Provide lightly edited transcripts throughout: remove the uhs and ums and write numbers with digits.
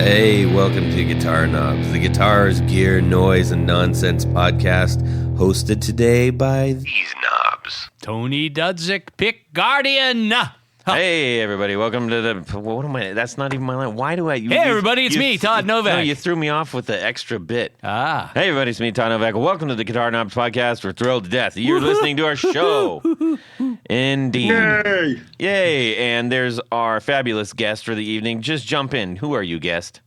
Hey, welcome to Guitar Knobs, the guitars, gear, noise, and nonsense podcast, hosted today by these knobs. Tony Dudzik, Pick Guardian. Hey, everybody. Welcome to the... What am I... That's not even my line. Why do I... Hey, everybody. It's me, Todd Novak. No, you threw me off with the extra bit. Ah. Hey, everybody. It's me, Todd Novak. Welcome to the Guitar Knobs podcast. We're thrilled to death. You're listening to our show. Indeed. Yay! Yay. And there's our fabulous guest for the evening. Just jump in. Who are you, guest?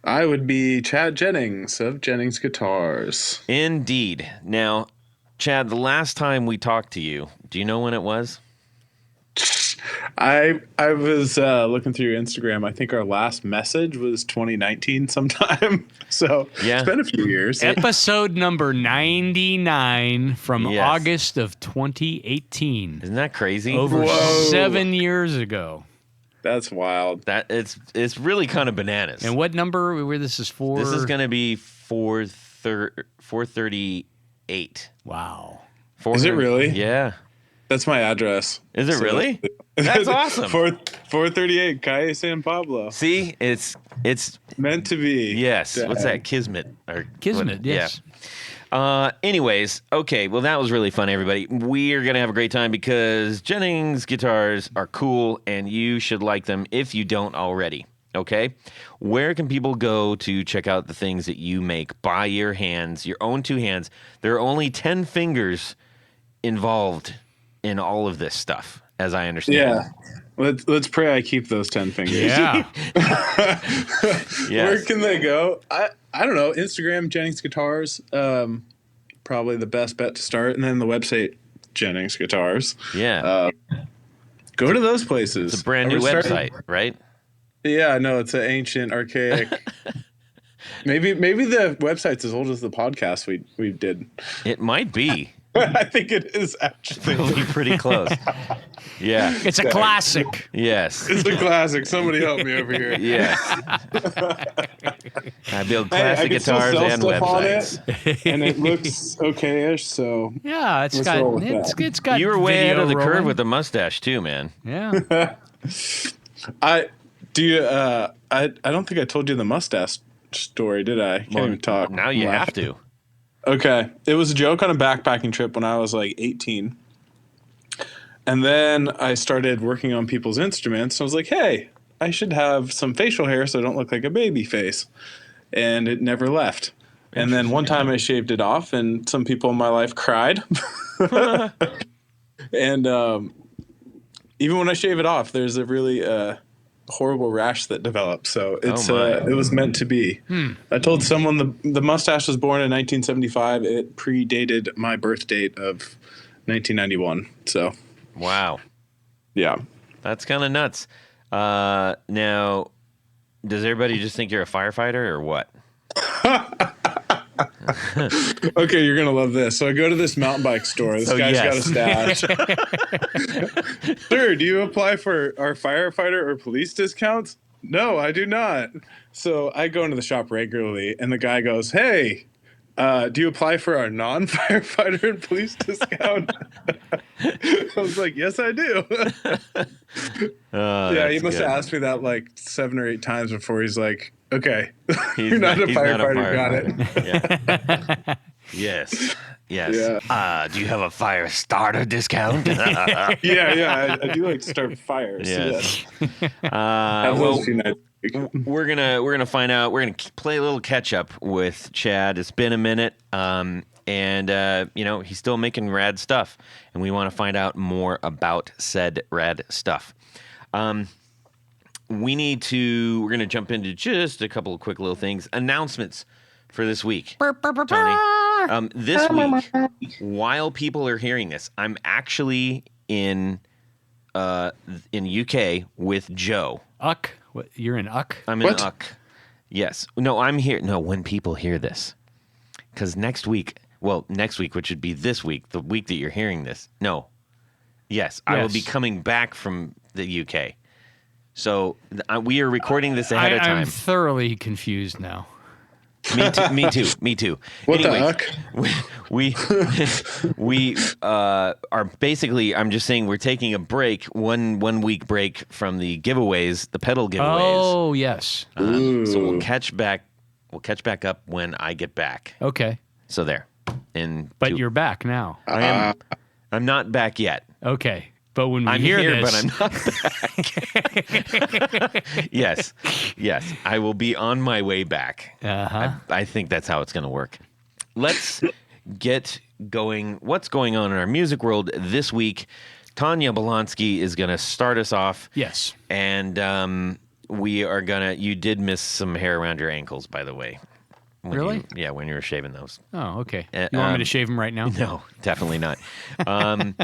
I would be Chad Jennings of Jennings Guitars. Indeed. Now, Chad, the last time we talked to you, do you know when it was? I was looking through your Instagram. I think our last message was 2019 sometime. So Yeah. It's been a few years. Episode number 99 from Yes. August of 2018. Isn't that crazy? Over Whoa. 7 years ago. That's wild. That it's really kind of bananas. And what number? Where this is for? This is going to be 438. Wow. Is it really? Yeah. That's my address. Is it really? That's awesome. 438 Calle San Pablo. See, it's Meant to be. yes. Dad. What's that? Kismet or Kismet, what- yes. Yeah. Anyways, okay. Well, that was really fun, everybody. We are gonna have a great time because Jennings guitars are cool, and you should like them if you don't already. Okay, where can people go to check out the things that you make by your hands, your own two hands? There are only 10 fingers involved in all of this stuff, as I understand. Yeah. Let's pray I keep those 10 fingers. Yeah. Yes. Where can they go? I don't know. Instagram, Jennings Guitars. Probably the best bet to start. And then the website, Jennings Guitars. Yeah. Go to those places. It's a brand new We're starting- website, right? Yeah, no, it's an ancient, archaic. maybe the website's as old as the podcast we did. It might be. I think it is actually. Probably pretty close. Yeah. It's a classic. Yes. It's a classic. Somebody help me over here. Yes. I build Hey, I classic can still guitars sell and stuff on websites. And it looks okay-ish, so Yeah, Let's roll with that. it's got You were way ahead video of the curve rolling. with the mustache too, man. Yeah. I don't think I told you the mustache story, did I? Can't even talk. Now you have to. Okay. It was a joke on a backpacking trip when I was like 18. And then I started working on people's instruments. I was like, hey, I should have some facial hair so I don't look like a baby face. And it never left. And then one time I shaved it off, and some people in my life cried. And even when I shave it off, there's a really horrible rash that develops. So it's it was meant to be. I told someone the mustache was born in 1975. It predated my birth date of 1991. So Wow. yeah. That's kind of nuts. Now, does everybody just think you're a firefighter or what? Okay, you're gonna love this. So I go to this mountain bike store. This So guy's yes. got a stash. Sir, do you apply for our firefighter or police discounts? No, I do not. So I go into the shop regularly, and the guy goes, "Hey, do you apply for our non-firefighter and police discount?" I was like, "Yes, I do." Yeah, he must have asked me that like 7 or 8 times before he's like, "Okay, you're not a firefighter, got it." Yeah. Yes. Yes. Yeah. Do you have a fire starter discount? Yeah, I do like to start fires. Yes. Have Well, those few nights. we're gonna find out. We're gonna play a little catch up with Chad. It's been a minute, and he's still making rad stuff, and we want to find out more about said rad stuff. We're gonna jump into just a couple of quick little things. Announcements for this week, Tony. This week, while people are hearing this, I'm actually in UK with Joe. Uck. What, you're in Uck? I'm in What? Uck. Yes. No, I'm here. No, when people hear this. Because next week, which would be this week, the week that you're hearing this. No. Yes, I will be Yes. coming back from the UK. So we are recording this ahead of time. I'm thoroughly confused now. Me too. What the Anyways, heck? we are basically. I'm just saying we're taking a break, one week break from the giveaways, the pedal giveaways. Oh, yes. So we'll catch back. We'll catch back up when I get back. Okay. So there. But you're back now. I am. I'm not back yet. Okay. But when we I'm hear here, this, but I'm not back. Yes. I will be on my way back. I think that's how it's going to work. Let's get going. What's going on in our music world this week? Tanya Bolonsky is going to start us off. Yes. And we are going to... You did miss some hair around your ankles, by the way. Really? When you were shaving those. Oh, okay. You want me to shave them right now? No, definitely not. And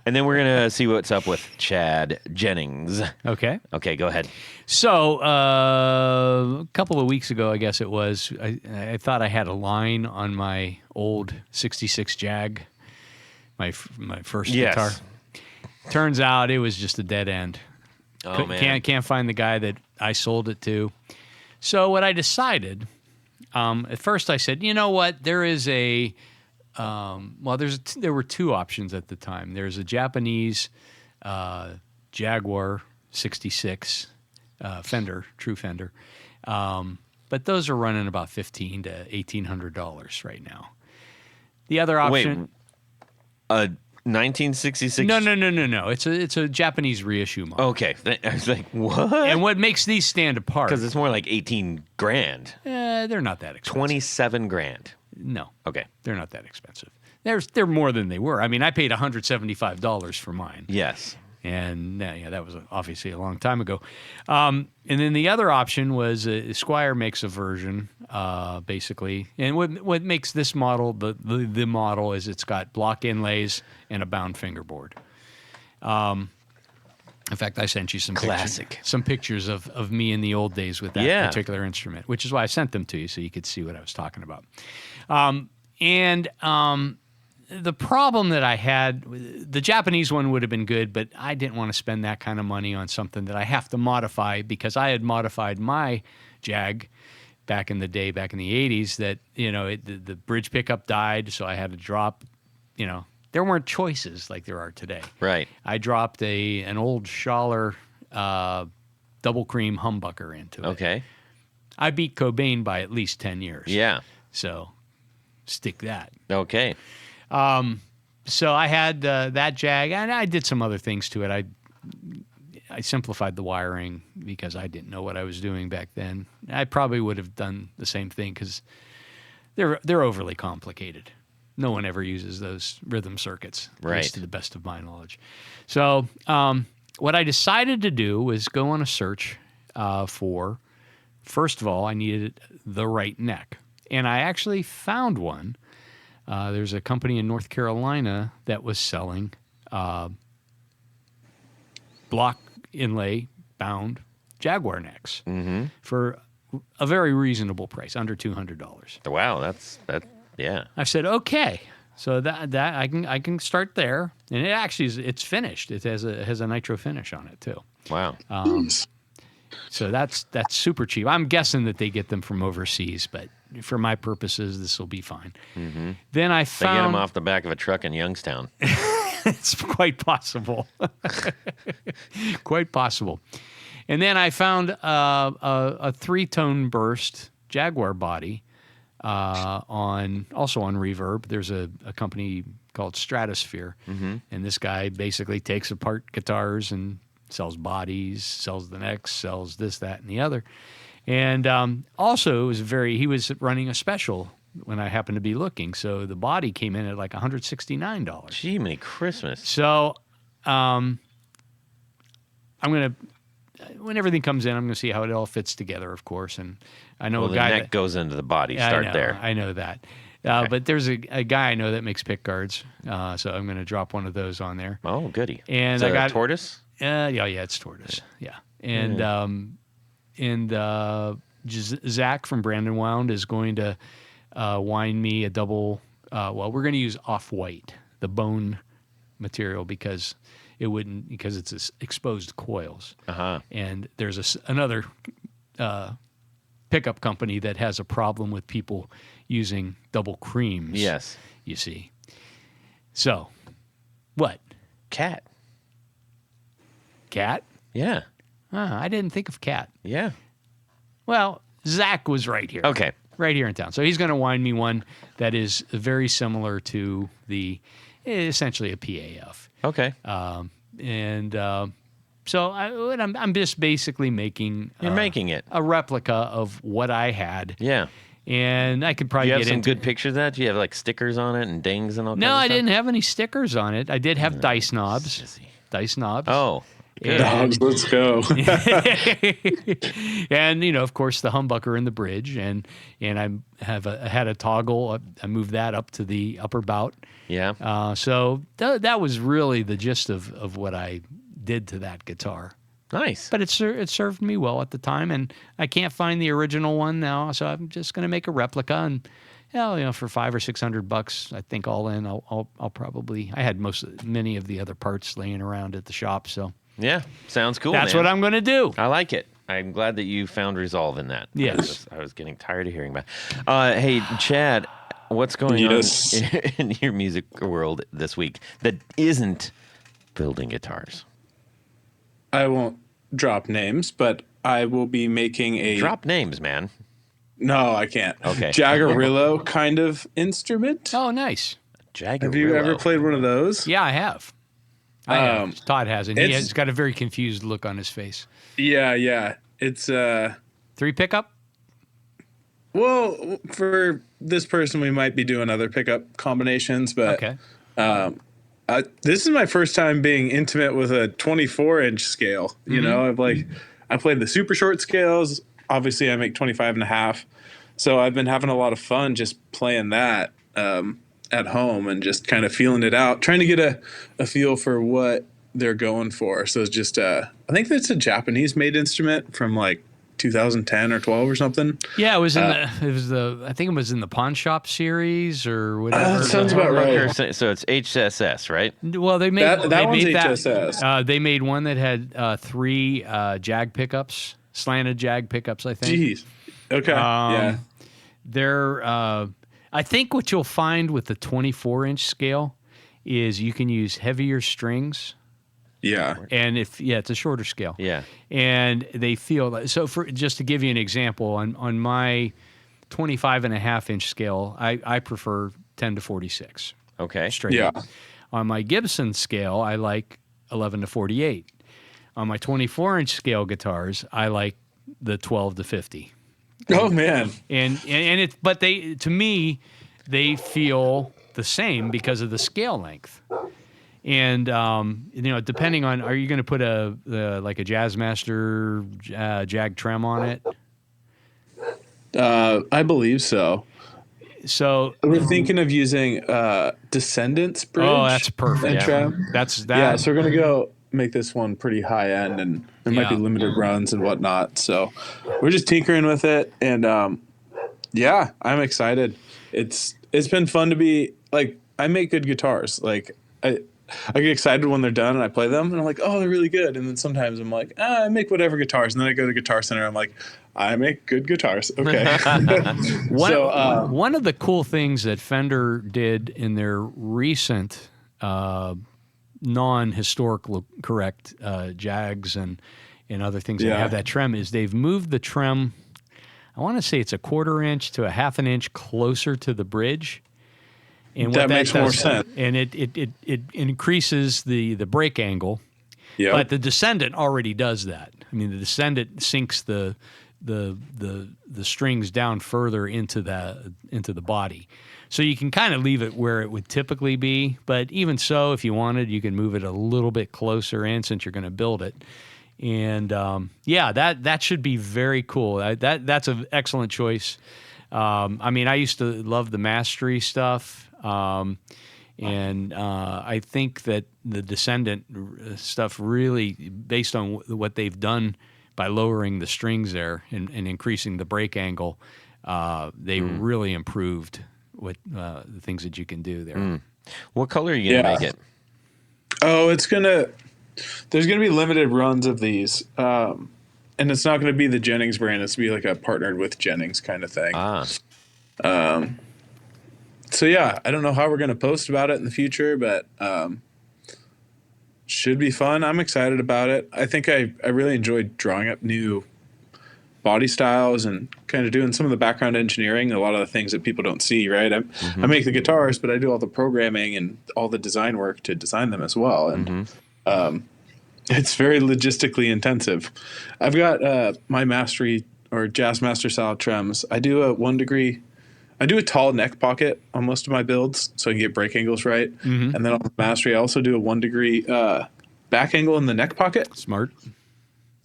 then we're going to see what's up with Chad Jennings. Okay. Okay, go ahead. So a couple of weeks ago, I guess it was, I thought I had a line on my old 66 Jag, my first guitar. Turns out it was just a dead end. Oh, man. Can't find the guy that I sold it to. So what I decided... at first I said, you know what, there is there were two options at the time. There's a Japanese Jaguar 66 Fender, true Fender. But those are running about $1,500 to $1,800 right now. The other option... Wait, 1966? No. It's a Japanese reissue model. Okay. I was like, what? And what makes these stand apart... Because it's more like 18 grand. They're not that expensive. 27 grand. No. Okay. They're not that expensive. They're more than they were. I mean, I paid $175 for mine. Yes. And that was obviously a long time ago. And then the other option was Squier makes a version, basically. And what makes this model the model is it's got block inlays and a bound fingerboard. In fact, I sent you some pictures of me in the old days with that particular instrument, which is why I sent them to you so you could see what I was talking about. The problem that I had, the Japanese one would have been good, but I didn't want to spend that kind of money on something that I have to modify because I had modified my Jag back in the day, back in the 80s, that, the bridge pickup died, so I had to drop, there weren't choices like there are today. Right. I dropped an old Schaller double cream humbucker into it. Okay. I beat Cobain by at least 10 years. Yeah. So stick that. Okay. So I had that Jag, and I did some other things to it. I simplified the wiring because I didn't know what I was doing back then. I probably would have done the same thing because they're overly complicated. No one ever uses those rhythm circuits, at least to the best of my knowledge. So what I decided to do was go on a search for, first of all, I needed the right neck. And I actually found one. There's a company in North Carolina that was selling block inlay bound Jaguar necks for a very reasonable price, under $200. Wow, yeah. I said, okay, so that I can start there, and it's finished. It has a nitro finish on it too. Wow. So that's super cheap. I'm guessing that they get them from overseas, but for my purposes, this will be fine. Mm-hmm. Then I found... They get them off the back of a truck in Youngstown. It's quite possible. Quite possible. And then I found a 3-tone burst Jaguar body also on Reverb. There's a company called Stratosphere, and this guy basically takes apart guitars and sells bodies, sells the necks, sells this, that, and the other. And also, he was running a special when I happened to be looking. So the body came in at like $169. Gee, Merry Christmas. So I'm going to, when everything comes in, I'm going to see how it all fits together, of course. And I know the neck goes into the body. Start there. I know that. Okay. But there's a guy I know that makes pick guards. So I'm going to drop one of those on there. Oh, goody. And I got a tortoise? Yeah, it's tortoise. Yeah. And Zach from Brandon Wound is going to wind me a double. We're going to use off-white, the bone material, because it's exposed coils. And there's another pickup company that has a problem with people using double creams. Yes. You see. So, what? Cat. Cat? Yeah. I didn't think of cat. Yeah. Well, Zach was right here. Okay. Right here in town. So he's going to wind me one that is very similar to essentially a PAF. Okay. So I'm just basically making. You're making it a replica of what I had. Yeah. And I could probably Do you have get some into good pictures of that? Do you have like stickers on it and dings and all? No, kinds of I stuff? didn't have any stickers on it. I did have dice knobs. Sissy. Dice knobs. Oh. Good. Dogs, let's go. And of course, the humbucker in the bridge, and I had a toggle. I moved that up to the upper bout. Yeah. So that was really the gist of what I did to that guitar. Nice. But it served me well at the time, and I can't find the original one now, so I'm just going to make a replica, and for $500 or $600, I think all in, I'll probably. I had many of the other parts laying around at the shop, so. Yeah, sounds cool. That's man. what I'm going to do. I like it. I'm glad that you found resolve in that. Yes. I was getting tired of hearing about it. Hey, Chad, what's going on in your music world this week that isn't building guitars? I won't drop names, but I will be making a... Drop names, man. No, I can't. Okay. Jagarillo kind of instrument. Oh, nice. Jagarillo. Have you ever played one of those? Yeah, I have. Todd hasn't. He's got a very confused look on his face. Yeah. It's 3 pickup? Well, for this person, we might be doing other pickup combinations, but Okay. This is my first time being intimate with a 24-inch scale. I played the super short scales. Obviously, I make 25 and a half. So I've been having a lot of fun just playing that at home and just kind of feeling it out, trying to get a feel for what they're going for. So it's just, I think that's a Japanese-made instrument from like 2010 or 12 or something. Yeah, it was I think it was in the Pawn Shop series or whatever. That sounds about right. So it's HSS, right? Well, they made That they one's made HSS. They made one that had 3 jag pickups, slanted jag pickups, I think. Jeez. Okay. Yeah. They're I think what you'll find with the 24-inch scale is you can use heavier strings. Yeah. And it's a shorter scale. Yeah. And they feel like, so for just to give you an example, on my 25 and a half inch scale, I prefer 10 to 46. Okay. Straight Yeah. up. On my Gibson scale, I like 11 to 48. On my 24-inch scale guitars, I like the 12 to 50. Oh man. But to me, they feel the same because of the scale length. And depending on, are you going to put like a Jazzmaster Jag trem on it? I believe so. So We're thinking of using Descendants bridge. Oh, that's perfect. And Yeah. trem. That's that. Yeah, so we're gonna go make this one pretty high end, and there might be Yeah. limited runs and whatnot. So we're just tinkering with it, and I'm excited. It's been fun to be like, I make good guitars. Like I get excited when they're done and I play them, and I'm like, oh, they're really good. And then sometimes I'm like, I make whatever guitars, and then I go to Guitar Center, I'm like, I make good guitars. Okay. One of the cool things that Fender did in their recent non-historical correct Jags and other things that have that trem is they've moved the trem, I want to say it's a 1/4 inch to a 1/2 inch closer to the bridge. And That makes more sense. And it increases the break angle. Yeah. But the Descendant already does that. I mean, the Descendant sinks the strings down further into the body. So you can kind of leave it where it would typically be, but even so, if you wanted, you can move it a little bit closer in since you're going to build it. And that should be very cool. That's an excellent choice. I used to love the Mastery stuff, and I think that the Descendant stuff really, based on what they've done by lowering the strings there and increasing the break angle, they really improved what the things that you can do there. What color are you going to make it? Oh, there's gonna be limited runs of these, and and it's not going to be the Jennings brand. It's going to be like a partnered with Jennings kind of thing. So yeah, I don't know how we're going to post about it in the future, but should be fun. I'm excited about it. I think I really enjoyed drawing up new body styles and kind of doing some of the background engineering, a lot of the things that people don't see, right? I make the guitars, but I do all the programming and all the design work to design them as well. And it's very logistically intensive. I've got my Mastery or Jazz Master style trims. I do a 1 degree. I do a tall neck pocket on most of my builds so I can get break angles right. And then on the Mastery, I also do a 1 degree back angle in the neck pocket. Smart.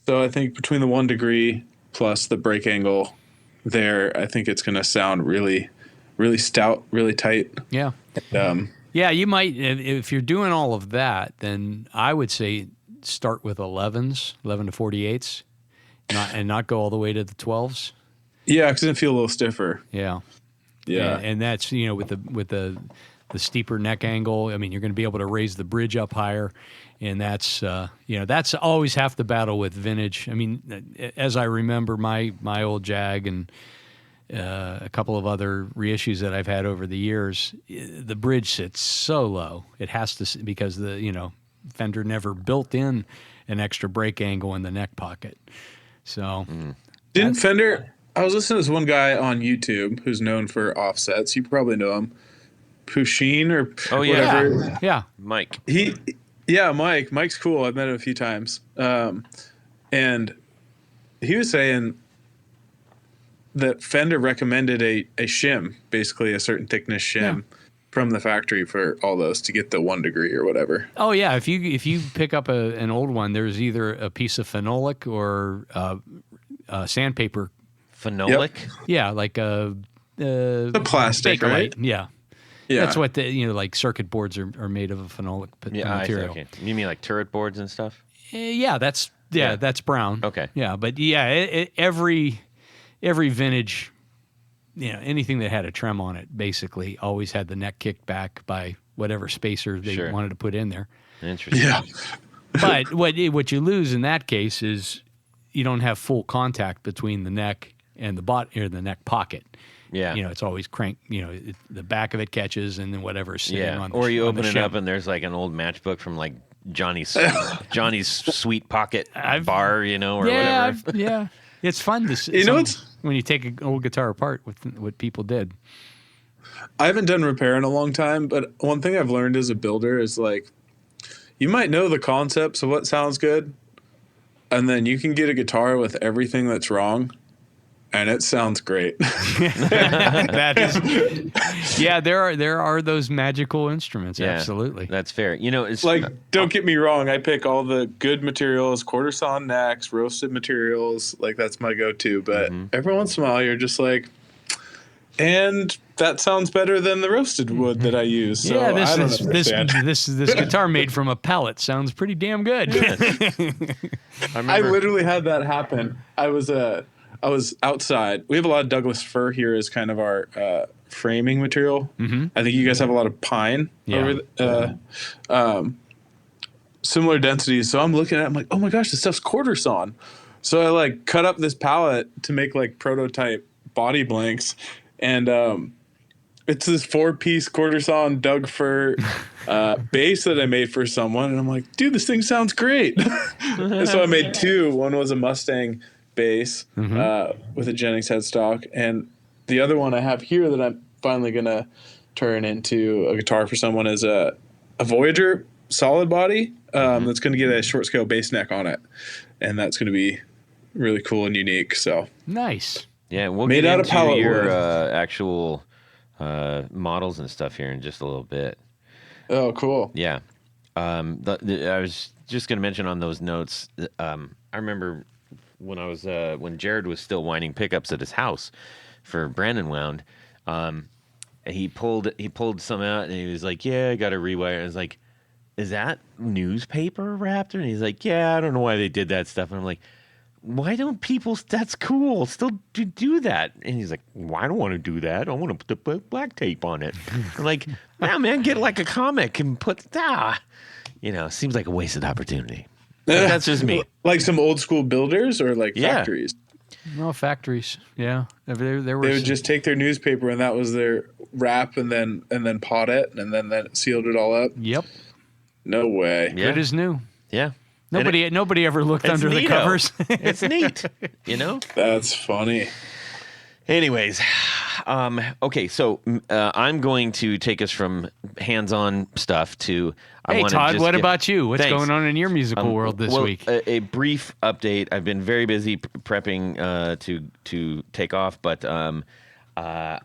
So I think between the 1 degree plus the break angle there, I think it's going to sound really, really stout, really tight. Yeah. And, yeah, you might, if you're doing all of that, then I would say start with 11s, 11 to 48s, and not go all the way to the 12s. Yeah, because it feel a little stiffer. Yeah. Yeah. And that's, with the steeper neck angle, I mean, you're going to be able to raise the bridge up higher. And that's, that's always half the battle with vintage. I mean, as I remember my old Jag and a couple of other reissues that I've had over the years, the bridge sits so low. It has to, because Fender never built in an extra break angle in the neck pocket. So. Didn't Fender, I was listening to this one guy on YouTube who's known for offsets. You probably know him. Pusheen or whatever. Yeah. Mike. Mike. Mike's cool. I've met him a few times. And he was saying that Fender recommended a shim, basically a certain thickness shim from the factory for all those to get the 1 degree or whatever. Oh yeah, if you pick up an old one, there's either a piece of phenolic or sandpaper. Phenolic? Yep. Yeah, like the plastic, right? Yeah. Yeah, that's what like circuit boards are made of a phenolic material. Okay. You mean like turret boards and stuff? That's brown. Okay. Yeah, but every vintage, anything that had a trem on it basically always had the neck kicked back by whatever spacer they wanted to put in there. Interesting. Yeah. But what you lose in that case is you don't have full contact between the neck and the neck pocket. Yeah. It's always crank, the back of it catches and then whatever's sitting on the or you open the it shim. up and there's like an old matchbook from like Johnny's sweet pocket bar, or whatever. Yeah. It's fun to see when you take an old guitar apart with what people did. I haven't done repair in a long time, but one thing I've learned as a builder is like, you might know the concepts of what sounds good, and then you can get a guitar with everything that's wrong, and it sounds great. That is, there are those magical instruments. Yeah, absolutely. That's fair. It's like, don't get me wrong. I pick all the good materials, quarter sawn necks, roasted materials. Like, that's my go-to. But every once in a while, you're just like, and that sounds better than the roasted wood that I use. So this guitar made from a pellet sounds pretty damn good. I literally had that happen. I was outside. We have a lot of Douglas fir here as kind of our framing material. I think you guys have a lot of pine. Similar densities. So I'm looking at it, I'm like, oh my gosh, this stuff's quarter sawn. So I like cut up this pallet to make like prototype body blanks. And it's this 4-piece quarter sawn Doug fir bass that I made for someone. And I'm like, dude, this thing sounds great. And so I made 2. One was a Mustang bass with a Jennings headstock, and the other one I have here that I'm finally gonna turn into a guitar for someone is a Voyager solid body that's gonna get a short scale bass neck on it, and that's gonna be really cool and unique. So nice. Yeah, we'll made get out of into pallet your wood. actual models and stuff here in just a little bit. Oh, cool. Yeah. I was just going to mention on those notes, I remember when I was when Jared was still winding pickups at his house for Brandon Wound, he pulled some out and he was like, "Yeah, I got to rewire." I was like, "Is that newspaper wrapped?" And he's like, "Yeah, I don't know why they did that stuff." And I'm like, "Why don't people? That's cool. Still do that." And he's like, "Well, I don't want to do that. I want to put black tape on it." I'm like, "Nah, man, get like a comic and put seems like a wasted opportunity." But that's just me. Like some old school builders or like Yeah. factories. No, factories. Yeah. There were They would some- just take their newspaper and that was their wrap and then pot it and then that sealed it all up. Yep. No way. Yeah. Good as new. Yeah. Nobody ever looked It's under the neato. covers. It's neat, you know? That's funny. Anyways, okay, so I'm going to take us from hands-on stuff to. Hey, wanna Todd, just what give- about you? What's Thanks. going on in your musical world this well, week? A brief update. I've been very busy prepping to take off, but I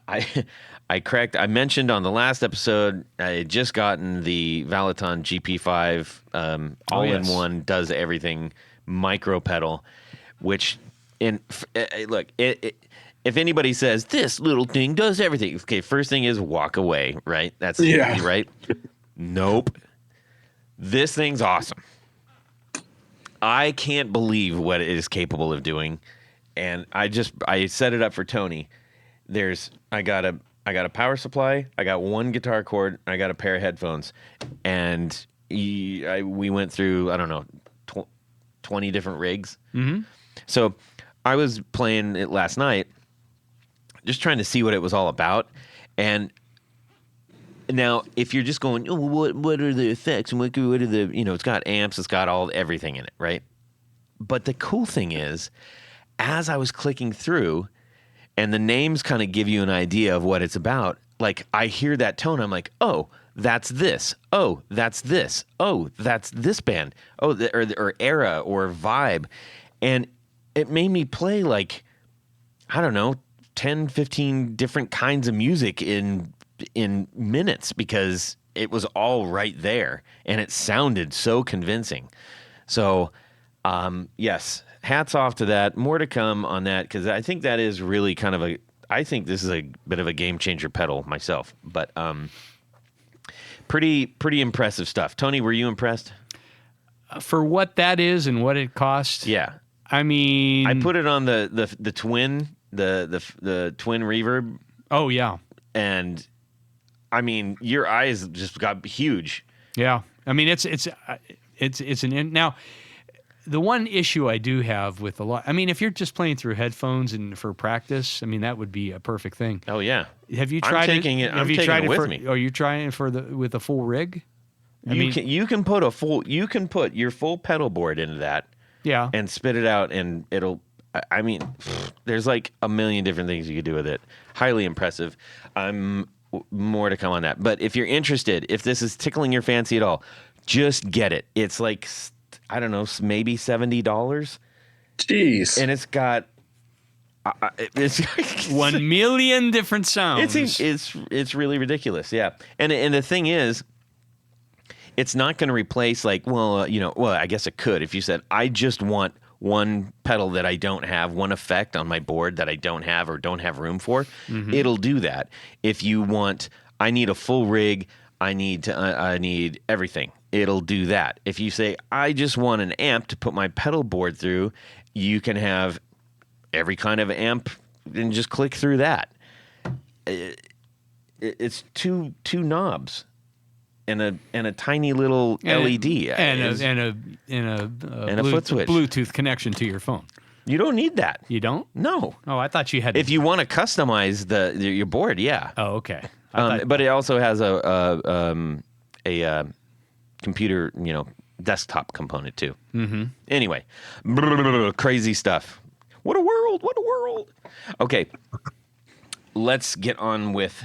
mentioned on the last episode I had just gotten the Valaton GP5 all-in-one does everything micro pedal, which look if anybody says this little thing does everything, okay, first thing is walk away, right? That's Yeah. right. Nope. This thing's awesome. I can't believe what it is capable of doing, and I set it up for Tony. I got a power supply, I got one guitar cord, I got a pair of headphones, and we went through 20 different rigs. Mm-hmm. So I was playing it last night, just trying to see what it was all about, and now, if you're just going, oh, what are the effects and what are the, it's got amps, it's got everything in it, right? But the cool thing is, as I was clicking through, and the names kind of give you an idea of what it's about, like I hear that tone, I'm like, oh, that's this. Oh, that's this. Oh, that's this band. Oh, or era or vibe, and it made me play like, I don't know, 10, 15 different kinds of music in minutes because it was all right there and it sounded so convincing. So, yes, hats off to that. More to come on that because I think that is really kind of I think this is a bit of a game changer pedal myself, but pretty impressive stuff. Tony, were you impressed? For what that is and what it costs. Yeah. I mean, I put it on the twin, the twin reverb. Oh yeah. And I mean, your eyes just got huge. Yeah. I mean, now the one issue I do have with if you're just playing through headphones and for practice, I mean, that would be a perfect thing. Oh yeah. Have you tried taking it? Have I'm you taking tried it with for, me. Are you trying with a full rig? You can put your full pedal board into that. Yeah. And spit it out, and it'll. I mean, there's like a million different things you could do with it. Highly impressive. More to come on that. But if you're interested, if this is tickling your fancy at all, just get it. It's like, I don't know, maybe $70. Jeez. And it's got it's 1 million different sounds. It's really ridiculous, yeah. And the thing is, it's not going to replace I guess it could if you said I just want one pedal that I don't have, one effect on my board that I don't have or don't have room for. Mm-hmm. It'll do that. If you want, I need a full rig, I need everything. It'll do that. If you say I just want an amp to put my pedal board through, you can have every kind of amp and just click through that. It's two knobs and a tiny little LED and a foot switch. Bluetooth connection to your phone. You don't need that. You don't? No. Oh, I thought you had. If you want to customize your board, yeah. Oh, okay. But it also has a computer, desktop component too. Mm-hmm. Anyway, crazy stuff. What a world! What a world! Okay, let's get on with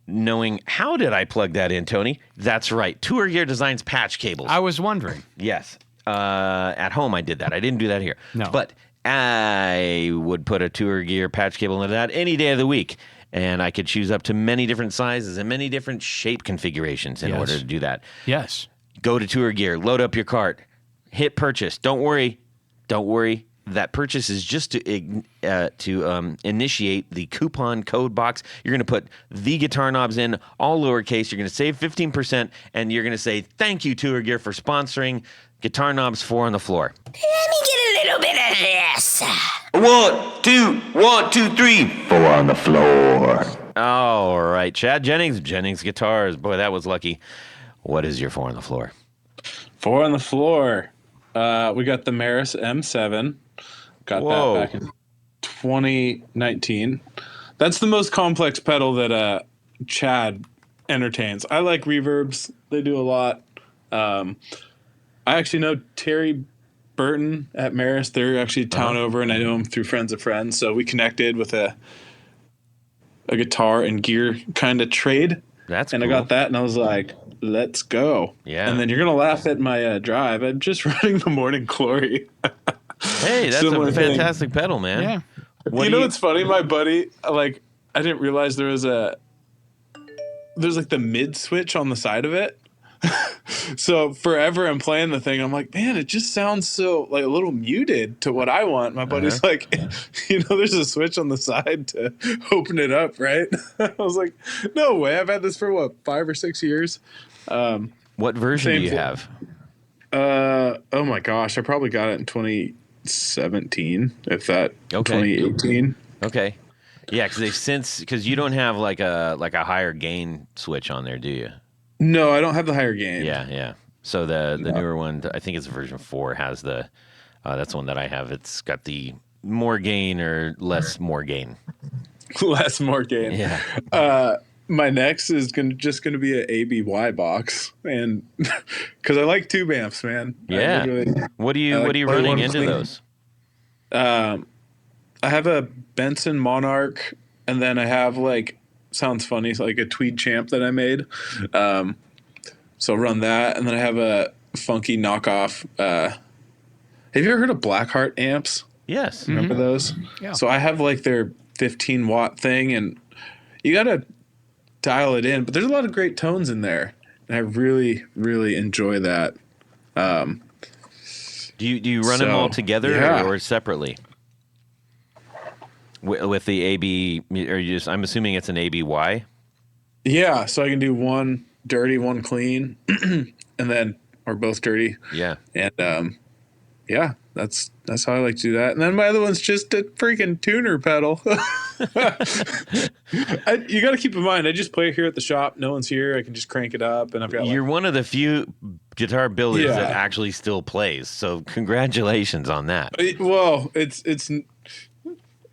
knowing how did I plug that in, Tony? That's right. Tour Gear Designs patch cables. I was wondering. Yes. At home I did that. I didn't do that here. No. But I would put a Tour Gear patch cable into that any day of the week. And I could choose up to many different sizes and many different shape configurations in order to do that. Yes. Go to Tour Gear, load up your cart, hit purchase. Don't worry. That purchase is just to initiate the coupon code box. You're going to put the guitar knobs in, all lowercase. You're going to save 15%, and you're going to say, thank you, Tour Gear, for sponsoring Guitar Knobs 4 on the Floor. Let me get a little bit of this. 1, 2, 3. 4 on the floor. All right, Chad Jennings Guitars. Boy, that was lucky. What is your 4 on the floor? 4 on the floor. We got the Maris M7. Got Whoa. that back in 2019. That's the most complex pedal that Chad entertains. I like reverbs. They do a lot. I actually know Terry Burton at Maris. They're actually town over, and I know him through friends of friends. So we connected with a guitar and gear kind of trade. That's and cool. I got that, and I was like, let's go. Yeah. And then you're going to laugh at my drive. I'm just running the Morning Glory. Hey, that's Similar a fantastic pedal, man. Yeah. What's funny? My buddy, like, I didn't realize there's like the mid switch on the side of it. So forever I'm playing the thing. I'm like, man, it just sounds so like a little muted to what I want. My buddy's like, there's a switch on the side to open it up, right? I was like, no way. I've had this for 5 or 6 years. What version do you have? Oh my gosh, I probably got it in 2017, if that. Okay. 2018. Okay. Yeah, because you don't have like a higher gain switch on there, do you? No, I don't have the higher gain. Yeah. So the newer one, I think it's version 4, has the. That's the one that I have. It's got the more gain or less more gain. Less more gain. Yeah. My next is just going to be an ABY box, and because I like tube amps, man. Yeah. What are you running into those? I have a Benson Monarch, and then I have sounds funny, like a Tweed Champ that I made. So run that, and then I have a funky knockoff. Have you ever heard of Blackheart amps? Yes. Remember those? Yeah. So I have their 15-watt thing, and you got to dial it in, but there's a lot of great tones in there, and I really, really enjoy that. Do you run them all together or separately? With the AB, or I'm assuming it's an ABY. Yeah, so I can do one dirty, one clean, and then or both dirty. Yeah, and yeah, that's how I like to do that. And then my other one's just a freaking tuner pedal. You got to keep in mind, I just play it here at the shop. No one's here. I can just crank it up, and I've got. You're one of the few guitar builders that actually still plays. So congratulations on that. Well,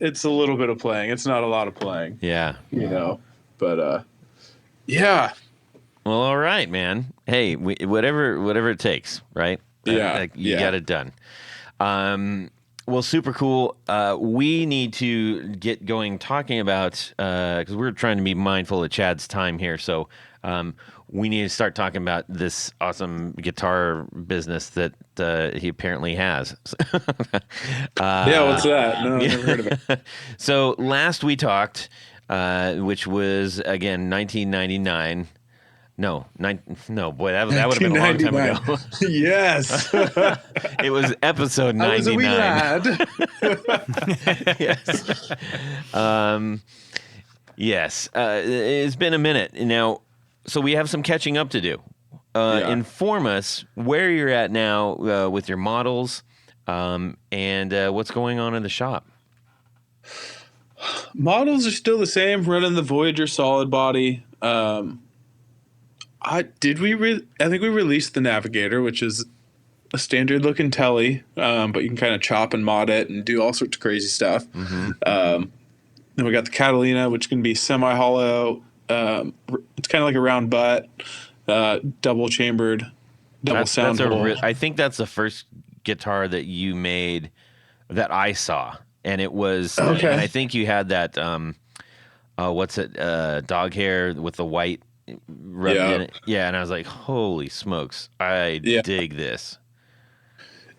it's a little bit of playing. It's not a lot of playing. Yeah. But yeah. Well, all right, man. Hey, whatever it takes, right? Yeah. You got it done. Well, super cool. We need to get going talking about, because we're trying to be mindful of Chad's time here. So we need to start talking about this awesome guitar business that he apparently has. Yeah, what's that? No, I've never heard of it. So last we talked, which was, again, 1999. No, boy, that would have been a long time ago. Yes. It was episode 99. I was a wee lad. Yes. Yes. It's been a minute. Now, so we have some catching up to do. Inform us where you're at now with your models and what's going on in the shop. Models are still the same, running the Voyager solid body. I think we released the Navigator, which is a standard looking telly, but you can kind of chop and mod it and do all sorts of crazy stuff. Mm-hmm. Then we got the Catalina, which can be semi-hollow. It's kind of like a round butt, double chambered, sound hole. I think that's the first guitar that you made that I saw, and it was. Okay. And I think you had that. What's it? Dog hair with the white. Rubbed in it. Yeah, and I was like, holy smokes, I dig this.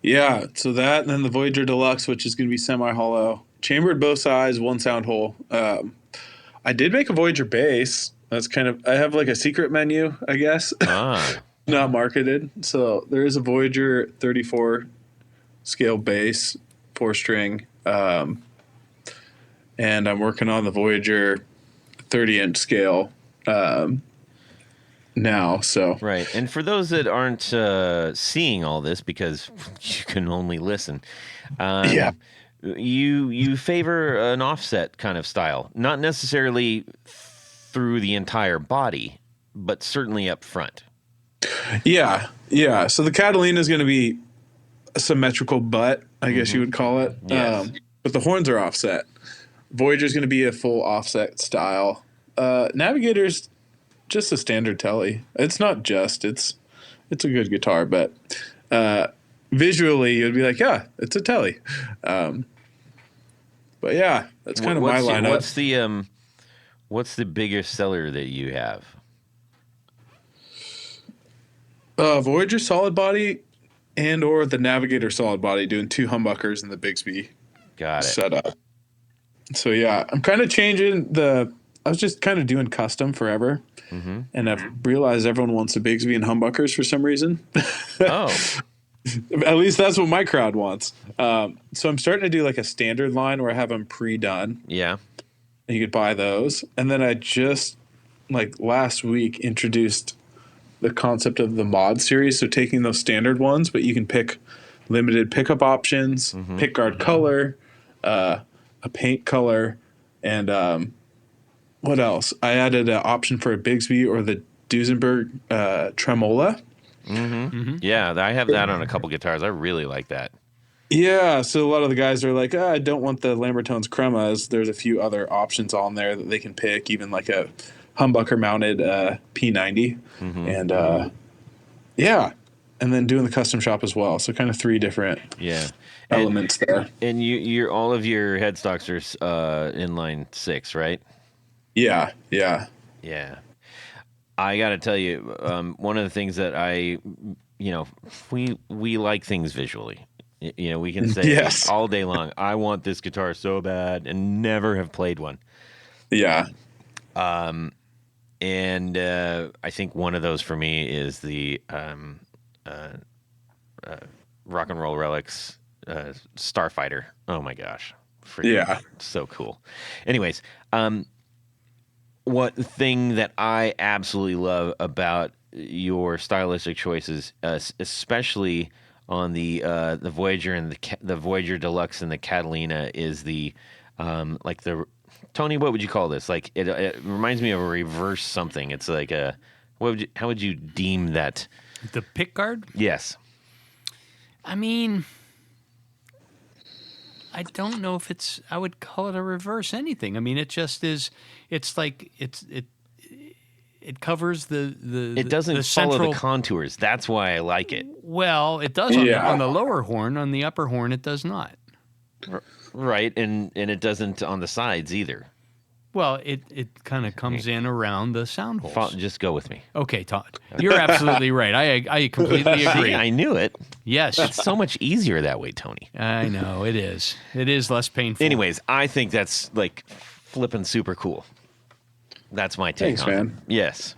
Yeah, so that, and then the Voyager Deluxe, which is going to be semi-hollow, chambered both sides, one sound hole. I did make a Voyager bass. That's I have a secret menu, I guess. Not marketed. So there is a Voyager 34 scale bass, 4-string, and I'm working on the Voyager 30-inch scale now. So right, and for those that aren't seeing all this because you can only listen, you favor an offset kind of style, not necessarily through the entire body, but certainly up front. Yeah. So the Catalina is going to be symmetrical butt, I guess you would call it. Yes. But the horns are offset. Voyager's going to be a full offset style. Navigator's just a standard telly. It's not just. It's a good guitar, but visually you'd be like, yeah, it's a telly. But yeah, that's kind of my lineup. What's the biggest seller that you have? Voyager solid body and or the Navigator solid body, doing 2 humbuckers and the Bigsby Got it. setup. So yeah, I'm kind of changing I was just kind of doing custom forever. Mm-hmm. And I've realized everyone wants a Bigsby and humbuckers for some reason. Oh. At least that's what my crowd wants. So I'm starting to do like a standard line where I have them pre-done. Yeah. And you could buy those. And then I just, like last week, introduced the concept of the mod series. So taking those standard ones, but you can pick limited pickup options, pick guard color, a paint color, and what else? I added an option for a Bigsby or the Duesenberg tremola. Yeah, I have that on a couple guitars. I really like that. Yeah, so a lot of the guys are like, I don't want the Lambertones cremas. There's a few other options on there that they can pick, even like a humbucker mounted P90. And yeah, and then doing the custom shop as well. So kind of 3 different elements there. And you're all of your headstocks are inline 6, right? Yeah. I got to tell you, one of the things that we like things visually. We can say all day long, I want this guitar so bad, and never have played one. Yeah. And I think one of those for me is the Rock and Roll Relics Starfighter. Oh my gosh. So cool. Anyways, what thing that I absolutely love about your stylistic choices, especially on the Voyager and the Voyager Deluxe and the Catalina, is the Tony, what would you call this? Like it reminds me of a reverse something. It's like how would you deem that? The pick guard? Yes. I mean, I don't know if I would call it a reverse anything. I mean, it just is. It's like it covers It doesn't follow the contours. That's why I like it. Well, it does on the lower horn. On the upper horn, it does not. Right, and it doesn't on the sides either. Well, it kind of comes in around the sound holes. Just go with me. Okay, Todd. You're absolutely right. I completely agree. I knew it. Yes. It's so much easier that way, Tony. I know, it is. It is less painful. Anyways, I think that's like flipping super cool. That's my take on it. Thanks, man. Yes.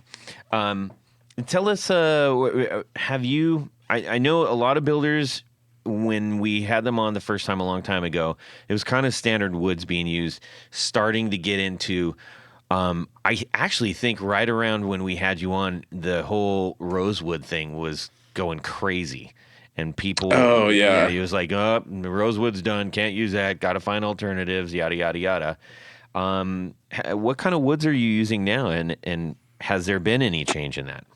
Tell us, have you... I know a lot of builders... When we had them on the first time a long time ago, it was kind of standard woods being used, starting to get into, I actually think right around when we had you on, the whole rosewood thing was going crazy. And people, he was like, the rosewood's done, can't use that, got to find alternatives, yada, yada, yada. What kind of woods are you using now? And has there been any change in that?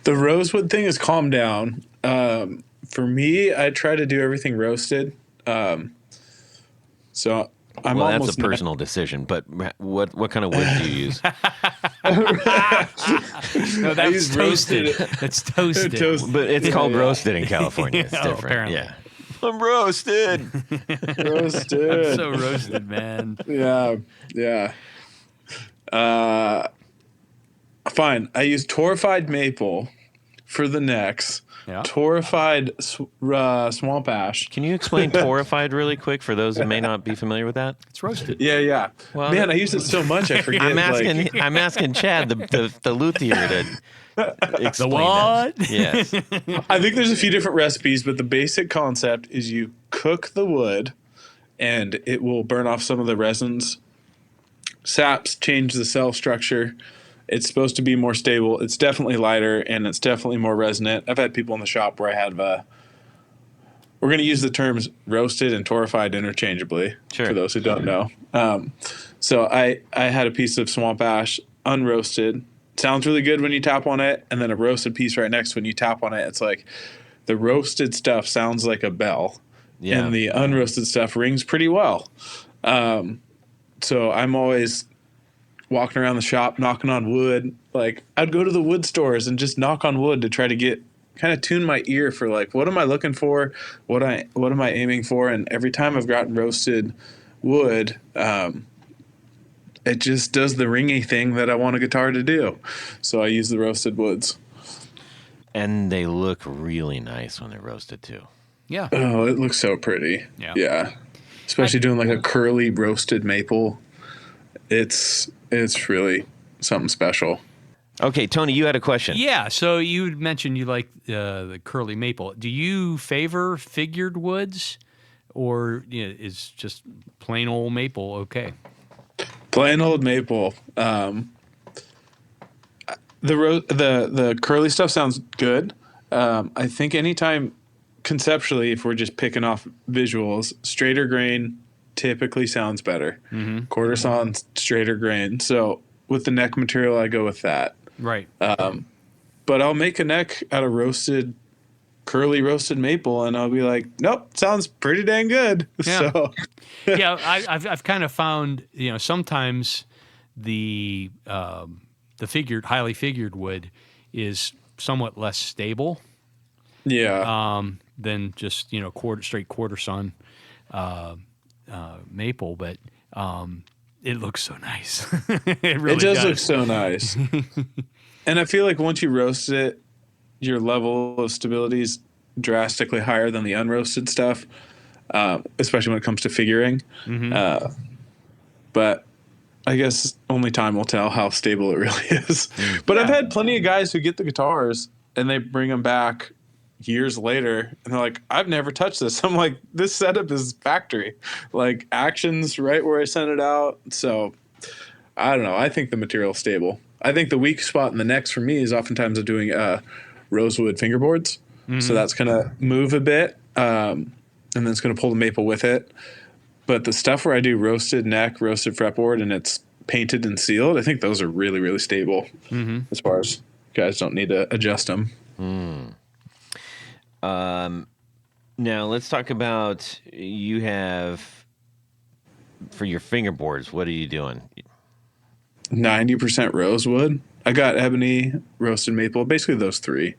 The rosewood thing has calmed down. For me, I try to do everything roasted. So I'm almost... that's a personal decision, but what kind of wood do you use? No, that's toasted. It's toasted. But it's called roasted in California. It's different. Apparently. Yeah. I'm roasted. Roasted. I'm so roasted, man. Yeah. Fine. I use torrefied maple for the necks. Yeah. Torrefied swamp ash. Can you explain torrefied really quick for those who may not be familiar with that? It's roasted. Yeah. Well, man, I use it so much I forget. I'm asking Chad, the luthier, to explain The what? that. Yes. I think there's a few different recipes, but the basic concept is you cook the wood, and it will burn off some of the resins. Saps change the cell structure. It's supposed to be more stable. It's definitely lighter, and it's definitely more resonant. I've had people in the shop where I have we're going to use the terms roasted and torrefied interchangeably for those who don't know. So I had a piece of swamp ash unroasted. Sounds really good when you tap on it, and then a roasted piece right next when you tap on it. It's like the roasted stuff sounds like a bell, Yeah. and the unroasted stuff rings pretty well. So I'm always walking around the shop, knocking on wood. Like, I'd go to the wood stores and just knock on wood to try to kind of tune my ear for, like, what am I looking for? What am I aiming for? And every time I've gotten roasted wood, it just does the ringy thing that I want a guitar to do. So I use the roasted woods. And they look really nice when they're roasted too. Yeah. Oh, it looks so pretty. Yeah. Especially doing like a curly roasted maple. It's really something special. Okay, Tony, you had a question. Yeah. So you mentioned you like the curly maple. Do you favor figured woods, or is just plain old maple okay? Plain old maple. The curly stuff sounds good. I think anytime conceptually, if we're just picking off visuals, straighter grain typically sounds better. Mm-hmm. Quarter sawn, straighter grain. So with the neck material, I go with that. Right. But I'll make a neck out of curly roasted maple, and I'll be like, nope, sounds pretty dang good. Yeah. So Yeah, I've kind of found sometimes the highly figured wood is somewhat less stable. yeah. Than just straight quarter sawn maple, but it looks so nice. It really does look so nice. And I feel like once you roast it, your level of stability is drastically higher than the unroasted stuff, especially when it comes to figuring. Mm-hmm. But I guess only time will tell how stable it really is. But I've had plenty of guys who get the guitars and they bring them back years later and they're like, I've never touched this. I'm like, this setup is factory. Like, action's right where I sent it out. So I don't know. I think the material's stable. I think the weak spot in the necks for me is oftentimes of doing rosewood fingerboards. Mm-hmm. So that's going to move a bit, and then it's going to pull the maple with it. But the stuff where I do roasted neck, roasted fretboard, and it's painted and sealed, I think those are really, really stable as far as guys don't need to adjust them. Now let's talk about, you have, for your fingerboards, what are you doing? 90% rosewood. I got ebony, roasted maple, basically those three.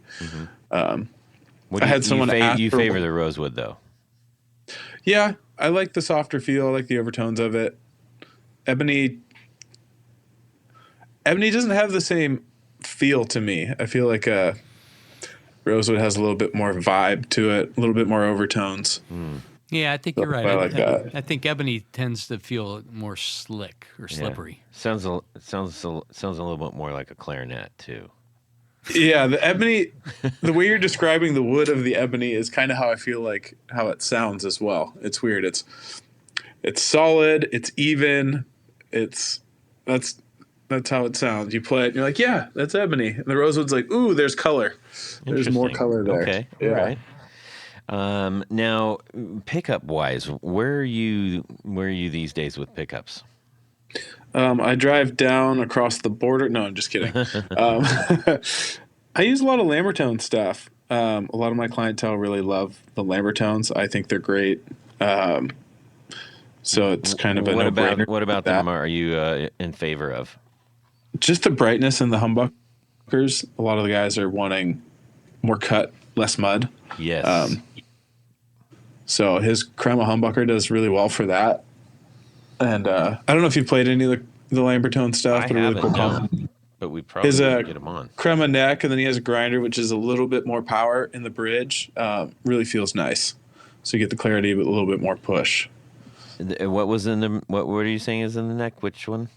I had someone ask you favor the rosewood though. Yeah, I like the softer feel. I like the overtones of it. Ebony doesn't have the same feel to me. I feel like rosewood has a little bit more vibe to it, a little bit more overtones. Yeah, I think you're right. I like that. I think ebony tends to feel more slick or slippery. Sounds a little bit more like a clarinet too. Yeah, the ebony, the way you're describing the wood of the ebony is kind of how I feel like how it sounds as well. It's weird. It's solid. It's even. That's how it sounds. You play it and you're like, yeah, that's ebony. And the rosewood's like, ooh, there's color. There's more color there. Okay, yeah. All right. Now, pickup wise, where are you these days with pickups? I drive down across the border. No, I'm just kidding. I use a lot of Lambertone stuff. A lot of my clientele really love the Lambertones. I think they're great. So it's kind of a no-brainer. What about them are you in favor of? Just the brightness and the humbuckers. A lot of the guys are wanting more cut, less mud. Yes. So his Crema humbucker does really well for that. And I don't know if you've played any of the Lambertone stuff. I but haven't, really cool no. But we probably his get them on. Crema neck, and then he has a grinder, which is a little bit more power in the bridge. Really feels nice. So you get the clarity, but a little bit more push. What was in the? What are you saying is in the neck? Which one?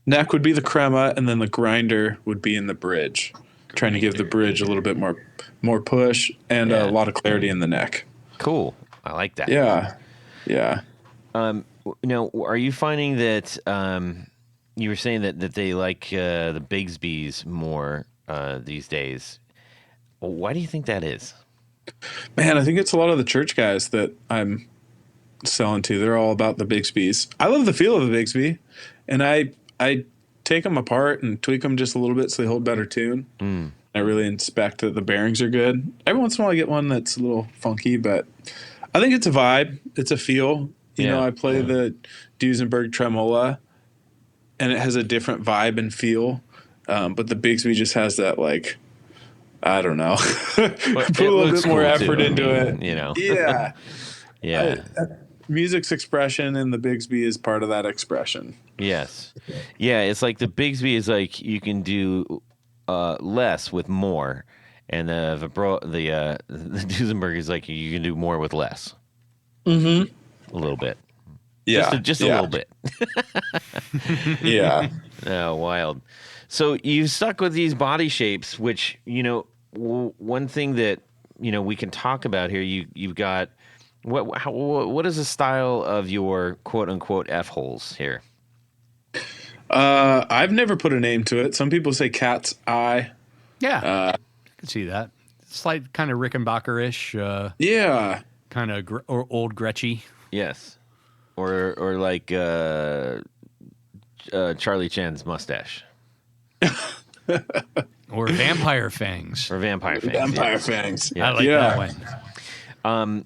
Neck would be the Crema, and then the grinder would be in the bridge. Trying to give the bridge a little bit more push and a lot of clarity in the neck. Cool. I like that. Yeah. Yeah. Now, are you finding that you were saying that they like the Bigsby's more these days? Why do you think that is? Man, I think it's a lot of the church guys that I'm selling to. They're all about the Bigsby's. I love the feel of the Bigsby, and I take them apart and tweak them just a little bit so they hold better tune. I really inspect that the bearings are good. Every once in a while I get one that's a little funky, but I think it's a vibe. It's a feel. You know, I play the Duesenberg Tremola, and it has a different vibe and feel. But the Bigsby just has that, like, I don't know. Put a little bit more effort into it. You know. Yeah. Yeah. Music's expression, and the Bigsby is part of that expression. Yes. Yeah, it's like the Bigsby is like you can do less with more, and the Duesenberg is like you can do more with less. Mm-hmm. A little bit. Yeah. Just a little bit. Yeah. Oh, wild. So you stuck with these body shapes, which, you know, one thing that, you know, we can talk about here, you've got, what is the style of your quote unquote F-holes here? I've never put a name to it. Some people say cat's eye. Yeah, I can see that. Slight kind of Rickenbacker-ish. Yeah. Kind of or old Gretschy. Yes. Or like Charlie Chan's mustache. Or vampire fangs. Or vampire fangs. Vampire fangs. I like that one.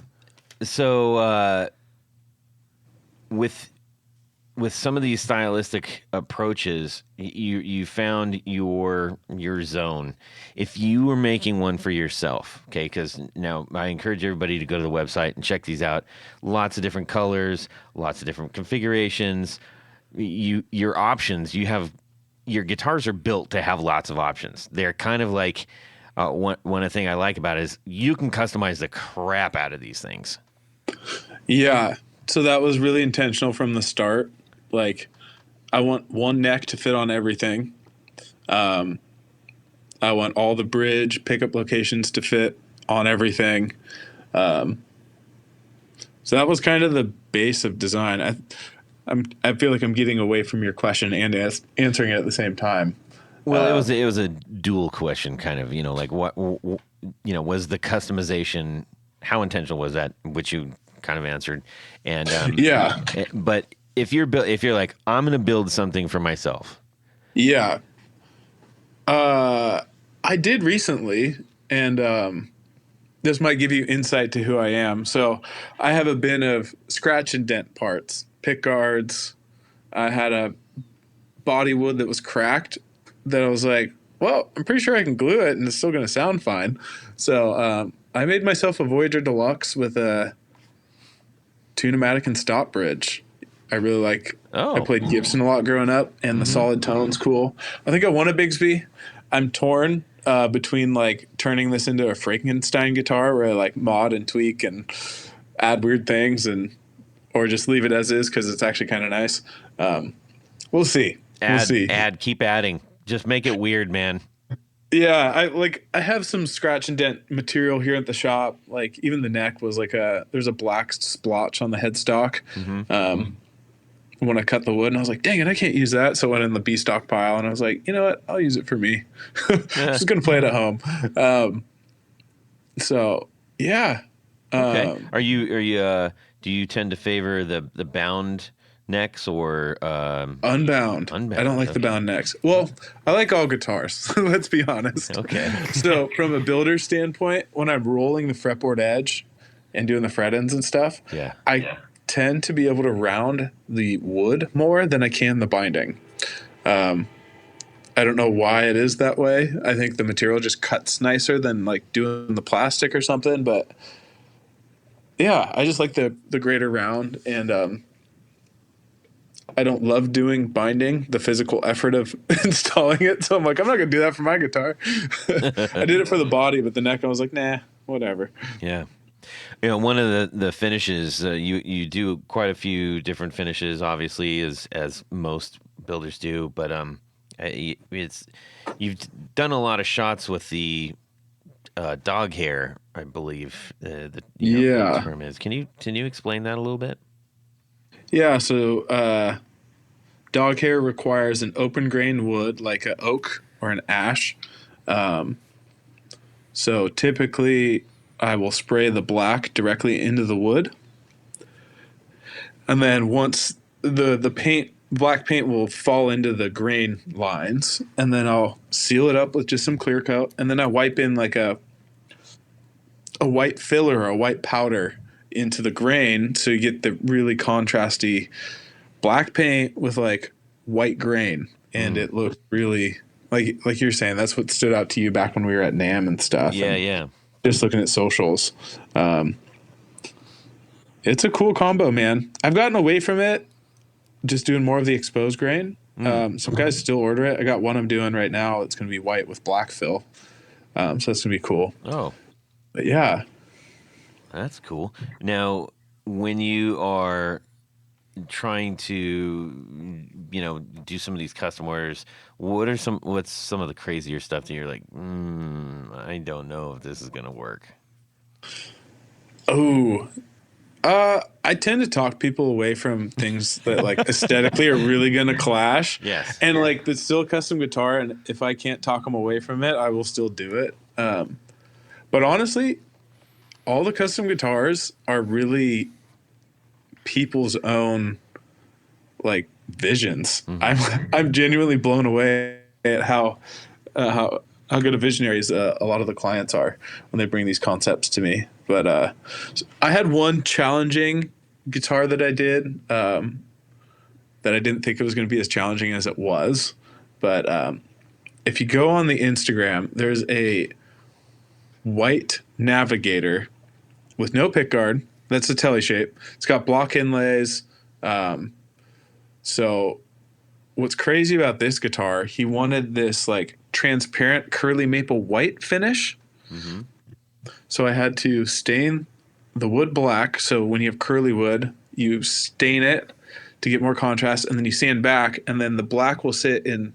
So with some of these stylistic approaches, you found your zone. If you were making one for yourself, okay, because now I encourage everybody to go to the website and check these out. Lots of different colors, lots of different configurations. Your options, your guitars are built to have lots of options. They're kind of like one thing I like about it is you can customize the crap out of these things. Yeah. So that was really intentional from the start. Like, I want one neck to fit on everything. I want all the bridge pickup locations to fit on everything. So that was kind of the base of design. I feel like I'm getting away from your question and answering it at the same time. Well, it was a dual question, kind of. You know, like what you know, was the customization? How intentional was that? Which you kind of answered. And yeah, but if you're like, I'm going to build something for myself. Yeah. I did recently, and this might give you insight to who I am. So I have a bin of scratch and dent parts, pick guards. I had a body wood that was cracked that I was like, well, I'm pretty sure I can glue it and it's still going to sound fine. So I made myself a Voyager Deluxe with a Tune-O-Matic and stop bridge. I really like. Oh. I played Gibson a lot growing up, and the solid tone's cool. I think I want a Bigsby. I'm torn between like turning this into a Frankenstein guitar where I like mod and tweak and add weird things, or just leave it as is because it's actually kind of nice. We'll see. Keep adding. Just make it weird, man. Yeah, I have some scratch and dent material here at the shop. Like even the neck was like there's a black splotch on the headstock. When I cut the wood, and I was like, dang it, I can't use that. So I went in the B stock pile, and I was like, you know what? I'll use it for me. Just gonna play it at home. So yeah. Okay. Are you do you tend to favor the bound necks or unbound? I don't like the bound necks. Well, I like all guitars. Let's be honest. Okay. So from a builder standpoint, when I'm rolling the fretboard edge and doing the fret ends and stuff, I tend to be able to round the wood more than I can the binding. I don't know why it is that way. I think the material just cuts nicer than like doing the plastic or something, but yeah, I just like the greater round, and I don't love doing binding, the physical effort of installing it. So I'm like, I'm not gonna do that for my guitar. I did it for the body, but the neck I was like, nah, whatever. Yeah. You know, one of the finishes, you do quite a few different finishes, obviously, as most builders do. But you've done a lot of shots with the dog hair, I believe. The term is. Can you explain that a little bit? Yeah. So dog hair requires an open grain wood like an oak or an ash. So typically, I will spray the black directly into the wood. And then once the paint black paint will fall into the grain lines, and then I'll seal it up with just some clear coat, and then I wipe in like a white filler or a white powder into the grain, so you get the really contrasty black paint with like white grain, and it looks really like you're saying. That's what stood out to you back when we were at NAMM and stuff. Yeah, and yeah. Just looking at socials. It's a cool combo, man. I've gotten away from it, just doing more of the exposed grain. Some guys still order it. I got one I'm doing right now. It's going to be white with black fill. So that's going to be cool. Oh, But yeah. that's cool. Now, when you are trying to, do some of these custom orders, what's some of the crazier stuff that you're like, I don't know if this is going to work? Oh, I tend to talk people away from things that like aesthetically are really going to clash. Yes. And like it's still a custom guitar, and if I can't talk them away from it, I will still do it. But honestly, all the custom guitars are really people's own like visions. I'm genuinely blown away at how good of visionaries a lot of the clients are when they bring these concepts to me. But I had one challenging guitar that I did that I didn't think it was going to be as challenging as it was. But if you go on the Instagram, there's a white Navigator with no pickguard. That's a telly shape. It's got block inlays. So what's crazy about this guitar, he wanted this like transparent curly maple white finish. So I had to stain the wood black. So when you have curly wood, you stain it to get more contrast, and then you sand back, and then the black will sit in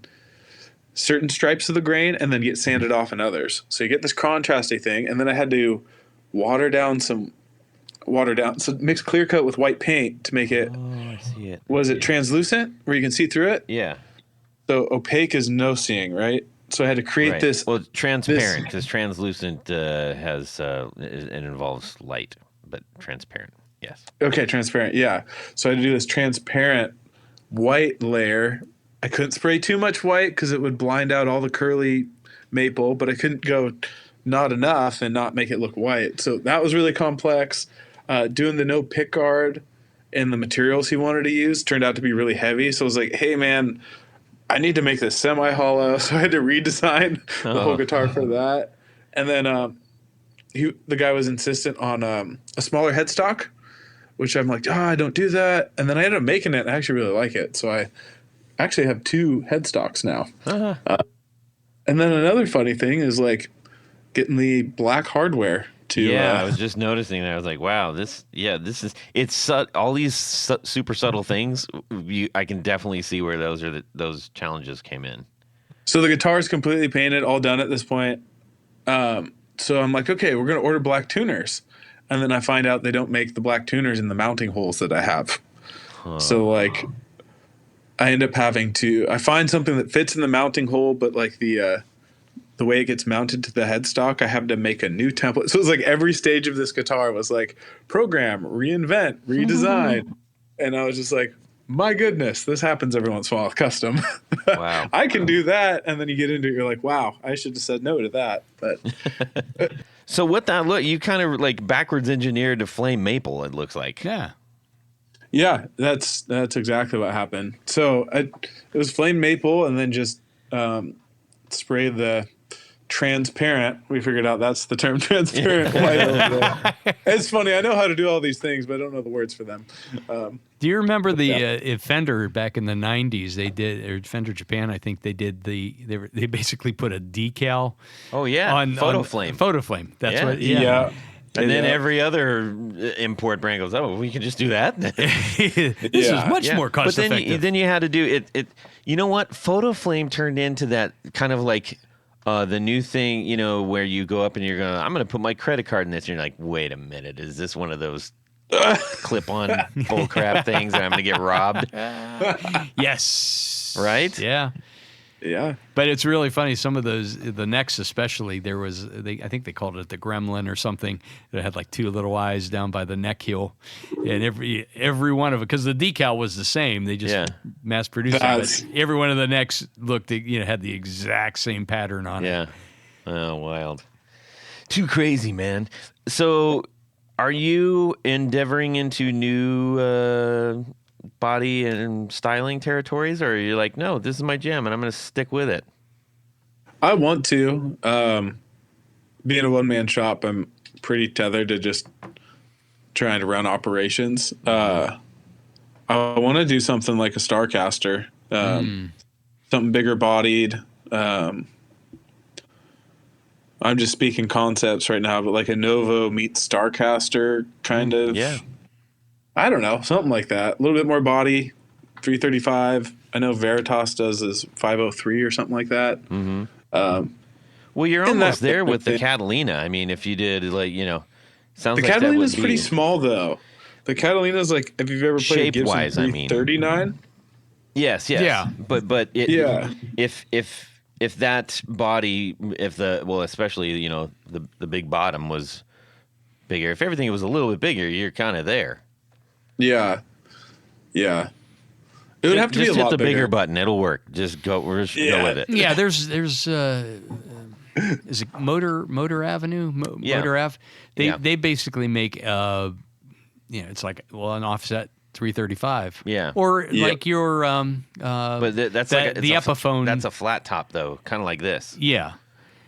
certain stripes of the grain and then get sanded off in others. So you get this contrasty thing, and then I had to water down, so mix clear coat with white paint to make it. Oh, I see it. Was it translucent where you can see through it? Yeah. So opaque is no seeing, right? So I had to create Right. this. Well, transparent, because translucent has it involves light, but transparent, yes. Okay, transparent. Yeah. So I had to do this transparent white layer. I couldn't spray too much white because it would blind out all the curly maple, but I couldn't go not enough and not make it look white. So that was really complex. Doing the no pick guard and the materials he wanted to use turned out to be really heavy. So I was like, hey, man, I need to make this semi-hollow. So I had to redesign the whole guitar for that. And then the guy was insistent on a smaller headstock, which I'm like, I don't do that. And then I ended up making it, and I actually really like it. So I actually have 2 headstocks now. And then another funny thing is like getting the black hardware to. Yeah, I was just noticing that. I was like, wow, it's all these super subtle things. I can definitely see where those challenges came in. So the guitar is completely painted, all done at this point. So I'm like, okay, we're going to order black tuners. And then I find out they don't make the black tuners in the mounting holes that I have. So like I end up having to, I find something that fits in the mounting hole, but like the way it gets mounted to the headstock, I have to make a new template. So it's like every stage of this guitar was like program, reinvent, redesign. And I was just like, my goodness, this happens every once in a while with custom. Wow. I can do that. And then you get into it, you're like, wow, I should have said no to that. But So what that look, you kind of like backwards engineered to flame maple, it looks like. Yeah. yeah, that's exactly what happened. So it was flame maple and then just spray the transparent. We figured out that's the term, transparent white over there. It's funny. I know how to do all these things, but I don't know the words for them. Do you remember the Fender back in the 90s? They did, or Fender Japan, I think they did they basically put a decal. Oh yeah, on photo flame. Photo flame. That's Yeah. what. Yeah. And then every other import brand goes, oh, we can just do that. This is much more cost effective. But then you had to do it. You know what? Photo flame turned into that kind of like the new thing, where you go up and you're going, I'm going to put my credit card in this. And you're like, wait a minute. Is this one of those clip-on bull crap things that I'm going to get robbed? Yes. Right? Yeah. Yeah. But it's really funny. Some of the necks, especially, I think they called it the Gremlin or something. That had like two little eyes down by the neck heel, and every one of it, because the decal was the same. They just mass produced it. But every one of the necks had the exact same pattern on it. Yeah. Oh, wild. Too crazy, man. So, are you endeavoring into new body and styling territories, or are you like, no, this is my jam and I'm going to stick with it? I want to. Being a one-man shop, I'm pretty tethered to just trying to run operations. I want to do something like a Starcaster, something bigger bodied. I'm just speaking concepts right now, but like a Novo meets Starcaster kind of. Yeah. I don't know, something like that. A little bit more body, 335. I know Veritas does is 503 or something like that. Mm-hmm. Well, you're almost there with the thing. Catalina. I mean, if you did, like, sounds The like Catalina's that would pretty be small, though. The Catalina's like, if you've ever played Gibson shape-wise, I mean. 339. Yes. Yeah. But Yeah. If that body, especially, the big bottom was bigger, if everything was a little bit bigger, you're kind of there. Yeah. It would have to be a lot hit the bigger. bigger button. It'll work. Just go with it. Yeah, there's is it Motor Avenue? Motor Ave. They basically make it's like an offset 335. Yeah. Or like your but that's the like Epiphone. That's a flat top though, kind of like this. Yeah.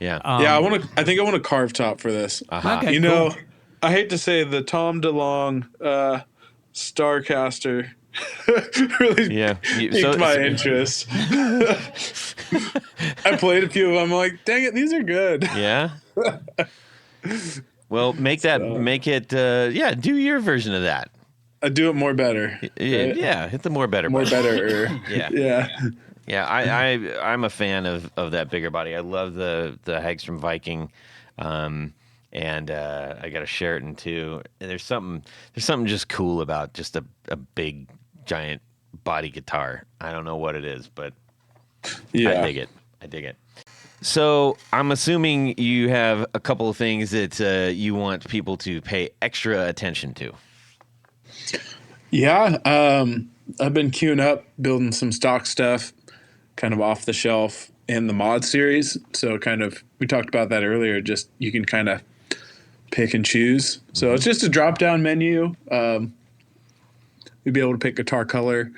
Yeah. I think I want a carved top for this. Uh-huh. Okay, Cool. I hate to say the Tom DeLonge Starcaster really piqued my interest. I played a few of them. I'm like, dang it, these are good. Yeah. Well, do your version of that. I do it more better. Yeah, hit the more better. More button. better. Yeah. Yeah, I'm a fan of that bigger body. I love the Hagstrom Viking. And I got a Sheraton too. And there's something just cool about just a big giant body guitar. I don't know what it is, but I dig it. So I'm assuming you have a couple of things that you want people to pay extra attention to. Yeah, I've been queuing up, building some stock stuff, kind of off the shelf in the mod series. So we talked about that earlier. Just you can kind of pick and choose. So it's just a drop down menu. You'd be able to pick guitar color,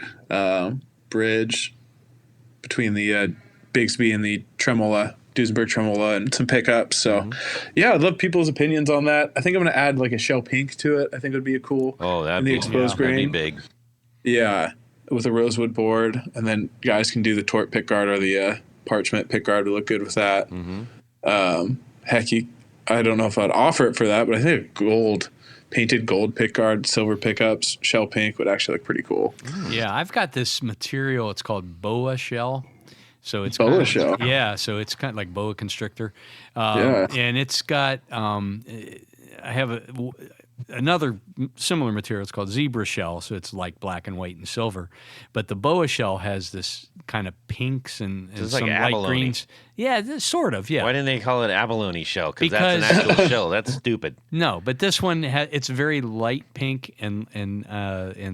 bridge between the Bigsby and the tremolo, Duesenberg tremolo, and some pickups. So I'd love people's opinions on that. I think I'm going to add like a shell pink to it. I think it would be a cool. Oh, that'd be exposed grain. That'd be big. Yeah, with a rosewood board, and then guys can do the Torque pickguard or the parchment pickguard would look good with that. I don't know if I'd offer it for that, but I think painted gold pickguard, silver pickups, shell pink would actually look pretty cool. Yeah, I've got this material. It's called boa shell. So it's boa shell. Yeah, so it's kind of like boa constrictor. Yeah. And it's got I have another similar material. It's called zebra shell, so it's like black and white and silver. But the boa shell has this kind of pinks and some like light abalone. Greens. Yeah, sort of. Yeah. Why didn't they call it abalone shell? Because that's an actual shell. That's stupid. No, but this one it's very light pink and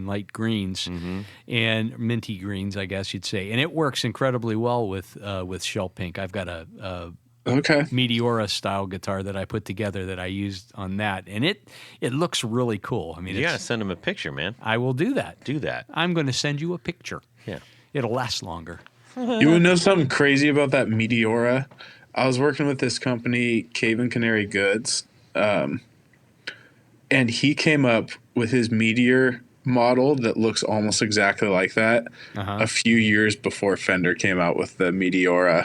light greens and minty greens, I guess you'd say, and it works incredibly well with shell pink. I've got a Meteora style guitar that I put together that I used on that, and it looks really cool. I mean, you gotta send them a picture, man. I will do that. Do that. I'm going to send you a picture. Yeah, it'll last longer. You want to know something crazy about that Meteora? I was working with this company, Cave and Canary Goods, and he came up with his Meteor model that looks almost exactly like that a few years before Fender came out with the Meteora.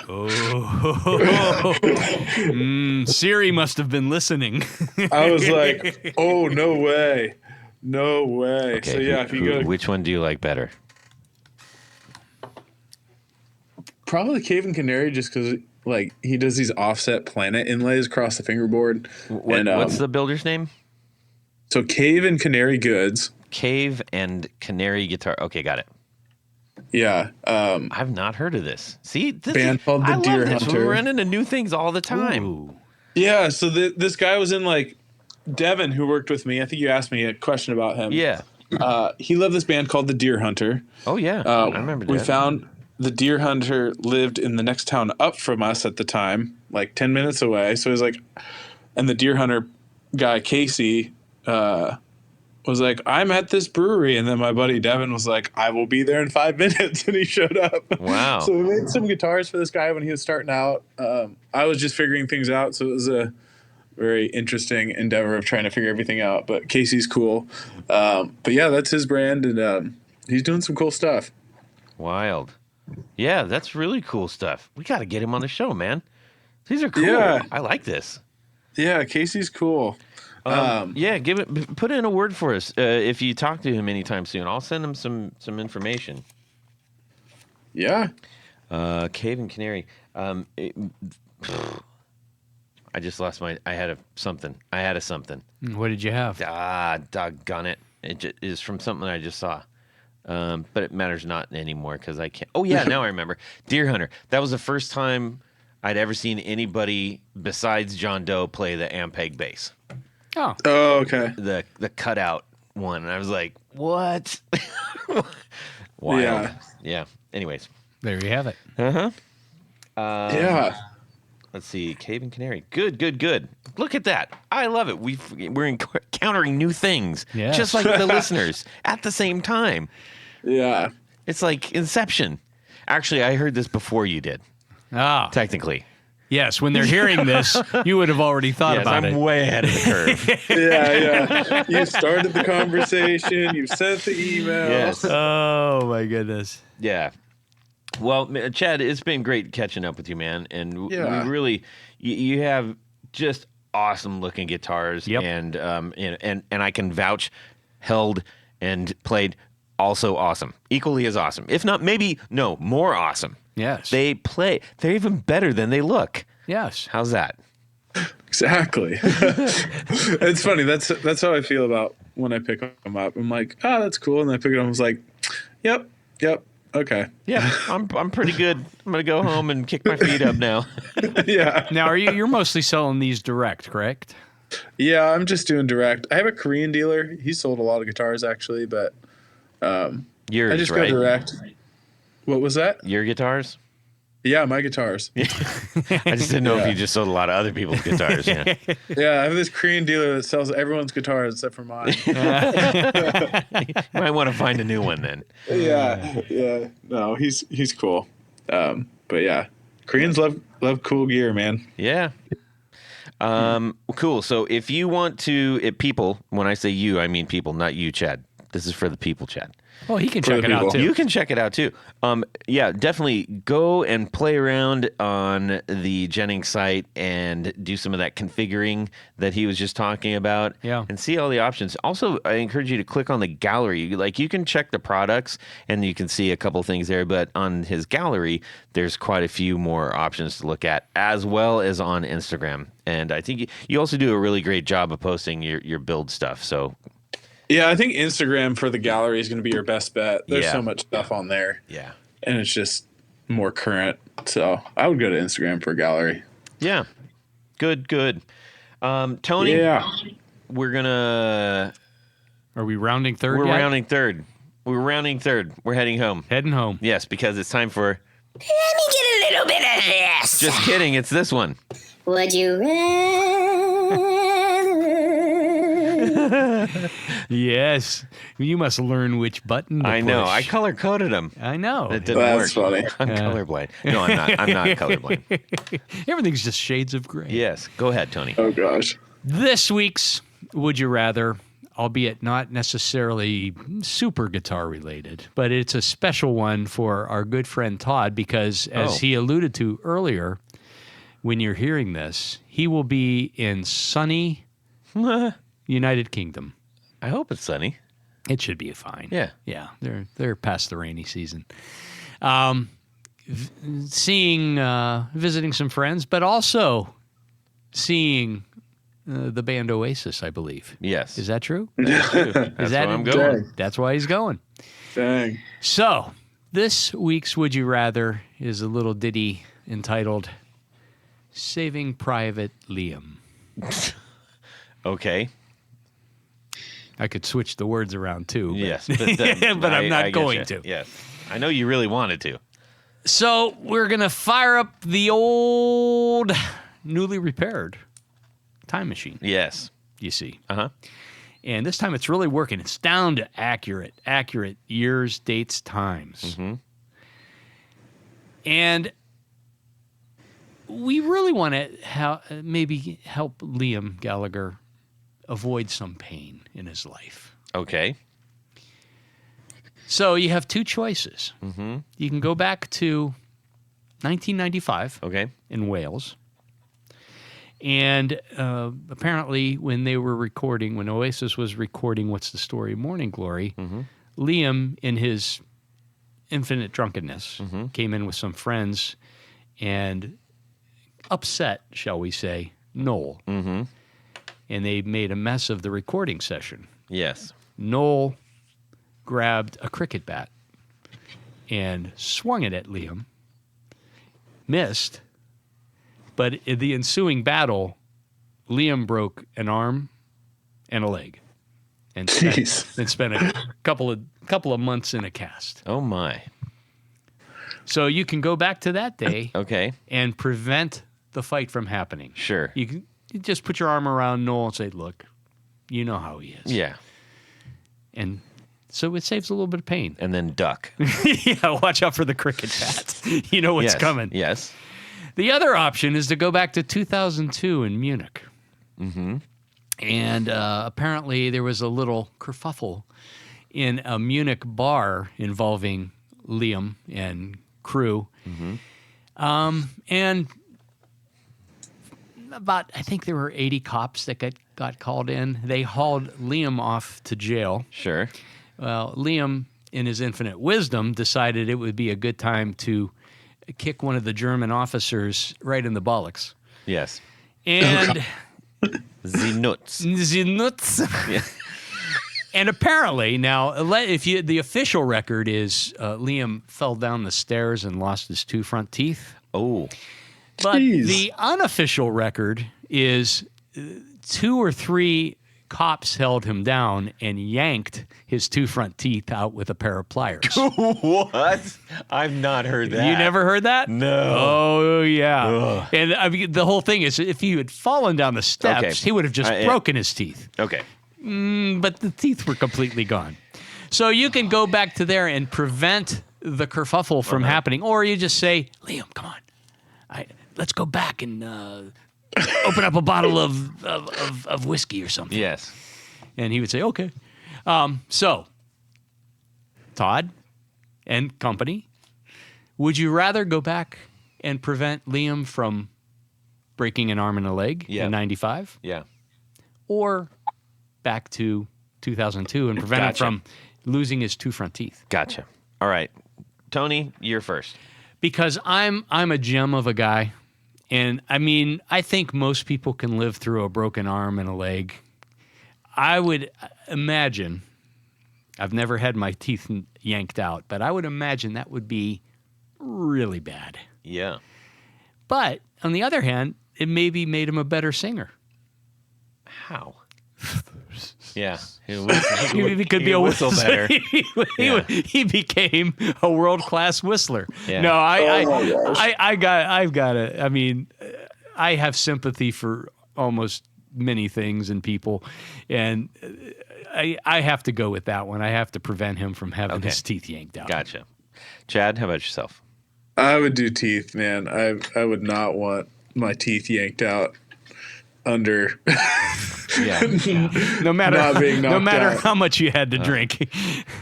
Siri must have been listening. I was like, oh, no way. No way. Okay, so, yeah, if you go... Which one do you like better? Probably Cave and Canary, just because like he does these offset planet inlays across the fingerboard. What's the builder's name? So Cave and Canary Goods. Cave and Canary Guitar. Okay, got it. Yeah. I've not heard of this. See, this Band called The I Deer love this. Hunter. We're running into new things all the time. Ooh. Yeah. So this guy was in like Devin, who worked with me. I think you asked me a question about him. Yeah. He loved this band called The Deer Hunter. Oh yeah, I remember that. We found the Deer Hunter lived in the next town up from us at the time, like 10 minutes away. So he was like, and the Deer Hunter guy, Casey, was like, I'm at this brewery. And then my buddy Devin was like, I will be there in 5 minutes. And he showed up. Wow. So we made some guitars for this guy when he was starting out. I was just figuring things out. So it was a very interesting endeavor of trying to figure everything out. But Casey's cool. But yeah, that's his brand. And he's doing some cool stuff. Wild. Yeah, that's really cool stuff. We got to get him on the show, man. These are cool. Yeah. I like this. Yeah, Casey's cool. Yeah, put in a word for us if you talk to him anytime soon. I'll send him some information. Yeah. Cave and Canary. I just lost my. I had a something. What did you have? Doggone it! It is from something I just saw. But it matters not anymore because I can't. Oh yeah, now I remember. Deer Hunter. That was the first time I'd ever seen anybody besides John Doe play the Ampeg bass. Oh. Oh, okay. The cutout one, and I was like, "What?" Wild. Yeah. Anyways. There you have it. Yeah. Let's see. Cave and Canary. Good. Look at that. I love it. We're encountering new things, Yes. just like the listeners at the same time. Yeah. It's like Inception. Actually, I heard this before you did. Ah. Technically. Yes, when they're hearing this, you would have already thought Yes, about I'm it. way ahead of the curve. Yeah. You started the conversation. You sent the email. Yes. Oh, my goodness. Yeah. Well, Chad, it's been great catching up with you, man. And Yeah. we really, you have just awesome looking guitars. Yep. And I can vouch, held and played also awesome. Equally as awesome. If not, maybe, no, more awesome. Yes. They're even better than they look. Yes. How's that? Exactly. It's funny. That's how I feel about when I pick them up. I'm like, oh, that's cool. And I pick it up. I was like, yep. Okay. Yeah, I'm pretty good. I'm gonna go home and kick my feet up now. Yeah. Now, you're mostly selling these direct, correct? Yeah, I'm just doing direct. I have a Korean dealer. He sold a lot of guitars actually, but Yours, I just right? go direct. What was that? Your guitars? Yeah, my guitars. I just didn't know if you just sold a lot of other people's guitars. Yeah. Yeah, I have this Korean dealer that sells everyone's guitars except for mine. You might want to find a new one then. Yeah. No, he's cool. But yeah, Koreans love cool gear, man. Yeah. Cool. So if you want to, people, when I say you, I mean people, not you, Chad. This is for the people, Chad. Well, he can For check the it out, people. too. You can check it out too. Yeah, definitely go and play around on the Jennings site and do some of that configuring that he was just talking about. Yeah. And see all the options. Also, I encourage you to click on the gallery. Like you can check the products and you can see a couple things there, but on his gallery, there's quite a few more options to look at, as well as on Instagram. And I think you also do a really great job of posting your build stuff. So Yeah, I think Instagram for the gallery is going to be your best bet. There's Yeah. so much stuff on there, yeah. and it's just more current. So I would go to Instagram for a gallery. Yeah. Good. Tony, Yeah. we're gonna Are we rounding third We're yet? rounding third. We're heading home. Heading home. Yes, because it's time for. Let me get a little bit of this. Just kidding. It's this one. Would you rather? Yes. You must learn which button to I know. push. I color coded them. I know. It didn't That's work. funny. I'm colorblind. No, I'm not. I'm not colorblind. Everything's just shades of gray. Yes. Go ahead, Tony. Oh gosh. This week's Would You Rather, albeit not necessarily super guitar related, but it's a special one for our good friend Todd because, as he alluded to earlier, when you're hearing this, he will be in sunny United Kingdom. I hope it's sunny. It should be fine. Yeah. Yeah, they're past the rainy season. Visiting some friends, but also seeing the band Oasis, I believe. Yes. Is that true? That's Is that where I'm going. That's why he's going. Dang. So, This week's Would You Rather is a little ditty entitled Saving Private Liam. Okay. I could switch the words around too. Yes. But I'm not going to. Yes. I know you really wanted to. So we're going to fire up the old, newly repaired time machine, Yes. you see. Uh-huh. And this time it's really working. It's down to accurate years, dates, times. Mm-hmm. And we really want to maybe help Liam Gallagher avoid some pain in his life. Okay. So you have two choices. Mm-hmm. You can go back to 1995 Okay. in Wales. And apparently when Oasis was recording What's the Story, Morning Glory, Liam, in his infinite drunkenness, came in with some friends and upset, shall we say, Noel. Mm-hmm. And they made a mess of the recording session. Yes. Noel grabbed a cricket bat and swung it at Liam, missed, but in the ensuing battle, Liam broke an arm and a leg, and spent a couple of months in a cast. Oh, my. So you can go back to that day Okay. and prevent the fight from happening. Sure. You just put your arm around Noel and say, "Look, you know how he is." Yeah. And so it saves a little bit of pain. And then duck. Yeah, watch out for the cricket bats. You know what's Yes. coming. Yes. The other option is to go back to 2002 in Munich. Mm-hmm. And apparently there was a little kerfuffle in a Munich bar involving Liam and crew. And I think there were 80 cops that got called in. They hauled Liam off to jail. Sure. Well, Liam, in his infinite wisdom, decided it would be a good time to kick one of the German officers right in the bollocks. Yes. And The nuts. the nuts. Yeah. And apparently, now, the official record is Liam fell down the stairs and lost his two front teeth. Oh. But Jeez. the unofficial record is 2 or 3 cops held him down and yanked his two front teeth out with a pair of pliers. What? I've not heard that. You never heard that? No. Oh, yeah. Ugh. And I mean, the whole thing is, if he had fallen down the steps, Okay. he would have just broken his teeth. Okay. But the teeth were completely gone. So you can go back to there and prevent the kerfuffle from happening. Or you just say, Liam, come on. Let's go back and open up a bottle of whiskey or something. Yes. And he would say, okay. So, Todd and company, would you rather go back and prevent Liam from breaking an arm and a leg in 95? Yeah. Or back to 2002 and prevent him Gotcha. from losing his two front teeth? Gotcha. All right. Tony, you're first. Because I'm a gem of a guy. And I mean, I think most people can live through a broken arm and a leg. I would imagine, I've never had my teeth yanked out, but I would imagine that would be really bad. Yeah. But on the other hand, it maybe made him a better singer. How? Yeah. He could be a whistle better. He became a world-class whistler. Yeah. No, Oh I've got to. I mean, I have sympathy for almost many things and people, and I have to go with that one. I have to prevent him from having his teeth yanked out. Gotcha. Chad, how about yourself? I would do teeth, man. I would not want my teeth yanked out under Yeah. No matter Not being knocked out. how much you had to drink.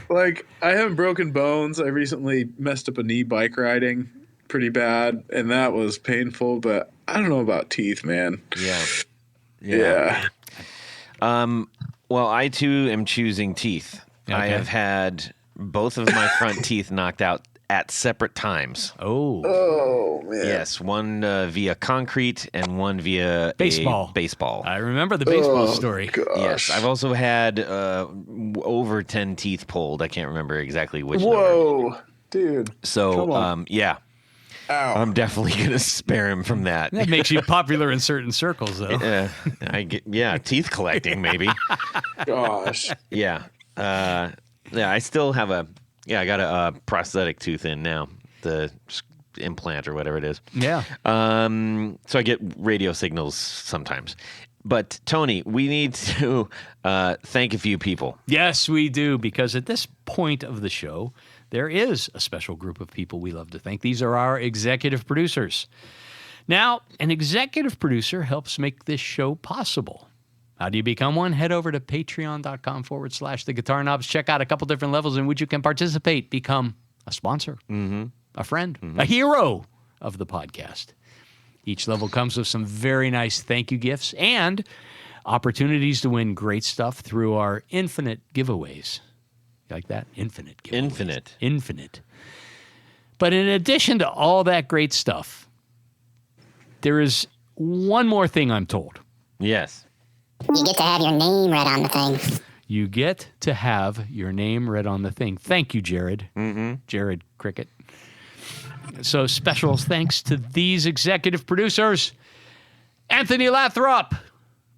like I haven't broken bones. I recently messed up a knee bike riding pretty bad, and that was painful, but I don't know about teeth, man. Yeah. Yeah. Well, I too am choosing teeth. I Okay. have had both of my front teeth knocked out at separate times. Oh. Oh man. Yes, one via concrete and one via Baseball. a baseball. I remember the baseball Oh, story. gosh. Yes, I've also had over 10 teeth pulled. I can't remember exactly which number. Whoa. Dude. So, Come on. yeah, Ow. I'm definitely going to spare him from that. That makes you popular in certain circles, though. Teeth collecting, maybe. Gosh. Yeah. I still have I got a prosthetic tooth in now, the implant or whatever it is. Yeah. So I get radio signals sometimes. But Tony, we need to thank a few people. Yes, we do, because at this point of the show, there is a special group of people we love to thank. These are our executive producers. Now, an executive producer helps make this show possible. How do you become one? Head over to patreon.com/the Guitar Knobs. Check out a couple different levels in which you can participate. Become a sponsor, a friend, a hero of the podcast. Each level comes with some very nice thank you gifts and opportunities to win great stuff through our infinite giveaways. You like that? Infinite giveaways. Infinite. But in addition to all that great stuff, there is one more thing I'm told. Yes. You get to have your name read on the thing. You get to have your name read on the thing. Thank you, Jared. Jared Cricket. So special thanks to these executive producers: Anthony Lathrop,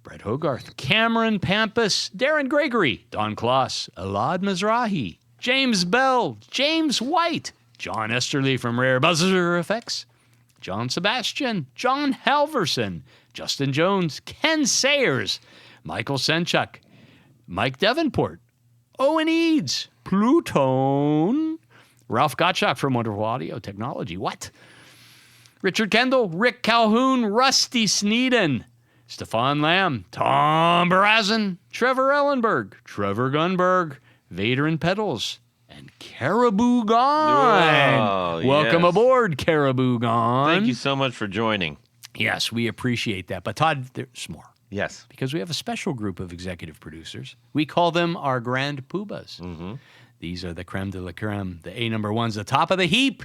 Brett Hogarth, Cameron Pampas, Darren Gregory, Don Kloss, Elad Mizrahi, James Bell, James White, John Esterly from Rare Buzzer Effects, John Sebastian, John Halverson, Justin Jones, Ken Sayers, Michael Senchuk, Mike Davenport, Owen Eads, Plutone, Ralph Gottschalk from Wonderful Audio Technology. What? Richard Kendall, Rick Calhoun, Rusty Sneeden, Stefan Lamb, Tom Barazin, Trevor Ellenberg, Trevor Gunberg, Vader and Pedals, and Caribou Gone. Oh, Welcome yes. aboard, Caribou Gone. Thank you so much for joining. Yes, we appreciate that. But Todd, there's more. Yes. Because we have a special group of executive producers. We call them our Grand Poobahs. These are the creme de la creme, the A number ones, the top of the heap.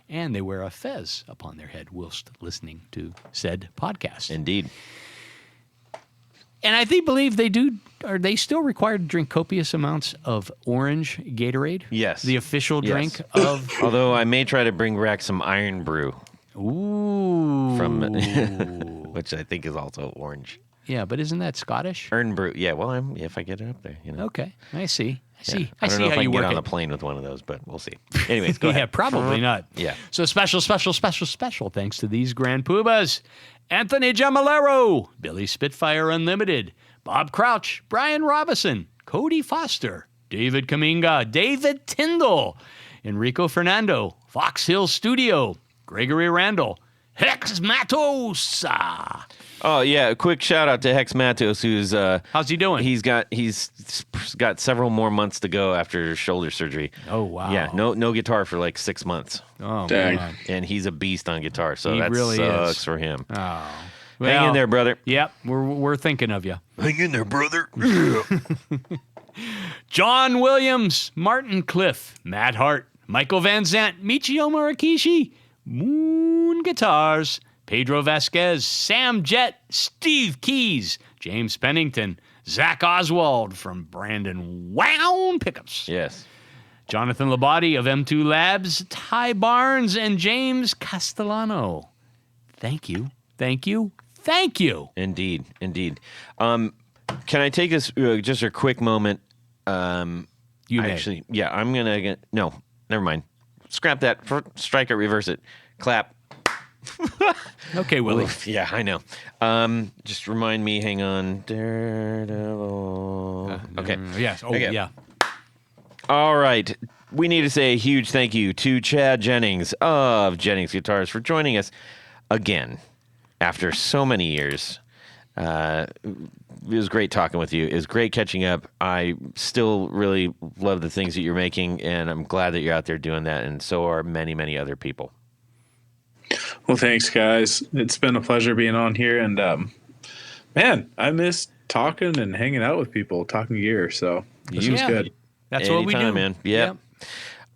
And they wear a fez upon their head whilst listening to said podcast. Indeed. And I believe they do. Are they still required to drink copious amounts of orange Gatorade? Yes. The official Yes. drink of. Although I may try to bring back some Iron Brew, Ooh. which I think is also orange. Yeah, but isn't that Scottish? Iron Brew. Yeah, well, if I get it up there, you know. Okay, I see. Yeah. I don't see know if how I you can get work on it. a plane with one of those, but we'll see. Anyways, go Yeah, ahead. probably not. Yeah. So special thanks to these Grand Poobahs: Anthony Gemalero, Billy Spitfire Unlimited, Bob Crouch, Brian Robison, Cody Foster, David Kaminga, David Tyndall, Enrico Fernando, Fox Hill Studio, Gregory Randall, Hex Matosa. Oh yeah, a quick shout out to Hex Matos, who's How's he doing? He's got several more months to go after shoulder surgery. Oh wow. Yeah, no guitar for like 6 months, Oh Dang. God. and he's a beast on guitar. So He that really sucks is. for him. Oh. Hang Well, in there, brother. Yep, we're thinking of you. Hang in there, brother. John Williams, Martin Cliff, Matt Hart, Michael Van Zant, Michio Murakishi, Moon Guitars, Pedro Vasquez, Sam Jett, Steve Keys, James Pennington, Zach Oswald from Brandon Wound Pickups, Yes. Jonathan Labate of M2 Labs, Ty Barnes, and James Castellano. Thank you. Indeed. Can I take this just a quick moment? You may. Actually, yeah, I'm gonna. No, never mind. Scrap that. Strike it. Reverse it. Clap. Okay, Willie. Oof, yeah, I know. Just remind me. Hang on. Daredevil. Okay. Yes. Oh, Okay. yeah. All right. We need to say a huge thank you to Chad Jennings of Jennings Guitars for joining us again after so many years. It was great talking with you. It was great catching up. I still really love the things that you're making, and I'm glad that you're out there doing that, and so are many, many other people. Well, thanks, guys. It's been a pleasure being on here, and man, I miss talking and hanging out with people, talking gear. So this was good. That's what we do, Anytime, man. Yeah.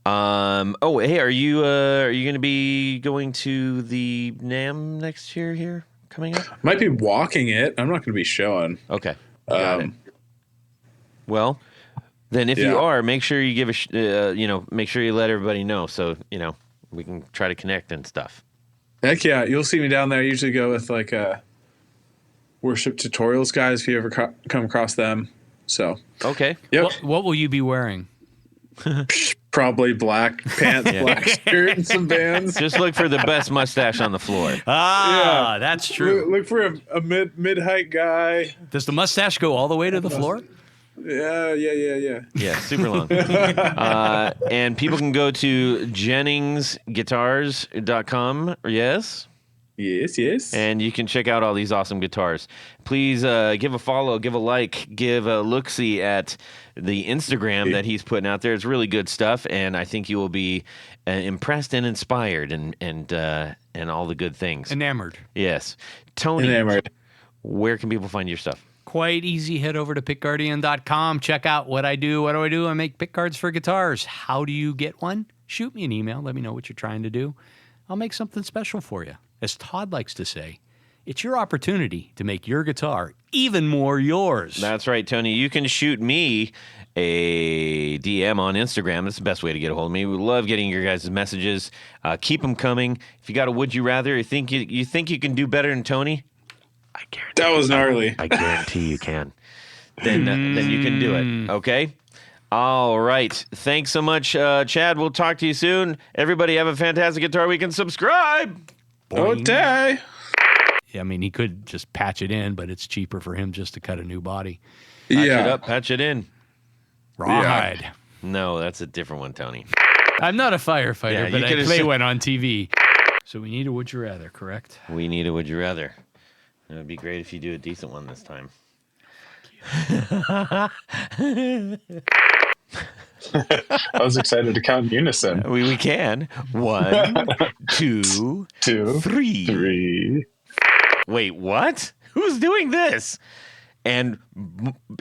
Oh, hey, are you going to be going to the NAMM next year here coming up? Might be walking it. I'm not going to be showing. Okay. Got it. Well, then if you Yeah. are, make sure you give make sure you let everybody know so, we can try to connect and stuff. Heck yeah, you'll see me down there. I usually go with like worship tutorials guys if you ever come across them. So, Okay. yep, What will you be wearing? probably black pants, black shirt, and some bands. Just look for the best mustache on the floor. Ah, Yeah. that's true. Look for a mid height guy. Does the mustache go all the way to the floor? Yeah. Yeah, super long. And people can go to jenningsguitars.com. Yes. Yes. And you can check out all these awesome guitars. Please give a follow, give a like, give a look-see at the Instagram that he's putting out there. It's really good stuff, and I think you will be impressed and inspired and all the good things. Enamored. Yes. Tony, Enamored. where can people find your stuff? Quite easy. Head over to pickguardian.com. Check out what I do. What do I do? I make pick guards for guitars. How do you get one? Shoot me an email. Let me know what you're trying to do. I'll make something special for you. As Todd likes to say, it's your opportunity to make your guitar even more yours. That's right, Tony. You can shoot me a DM on Instagram. That's the best way to get a hold of me. We love getting your guys' messages. Keep them coming. If you got a would you rather, you think you can do better than Tony, I guarantee That was gnarly. I guarantee you can. Then you can do it. Okay. All right. Thanks so much, Chad. We'll talk to you soon. Everybody have a fantastic Guitar Week and subscribe. Okay. I mean, he could just patch it in, but it's cheaper for him just to cut a new body. Patch it Yeah. up, patch it in. Rawhide. No, that's a different one, Tony. I'm not a firefighter, Yeah, you but I could've play said- one on TV. So we need a would you rather, correct? We need a would you rather. It would be great if you do a decent one this time. I was excited to count in unison. We can. 1, 2, 2, 3. 3. Wait, what? Who's doing this? And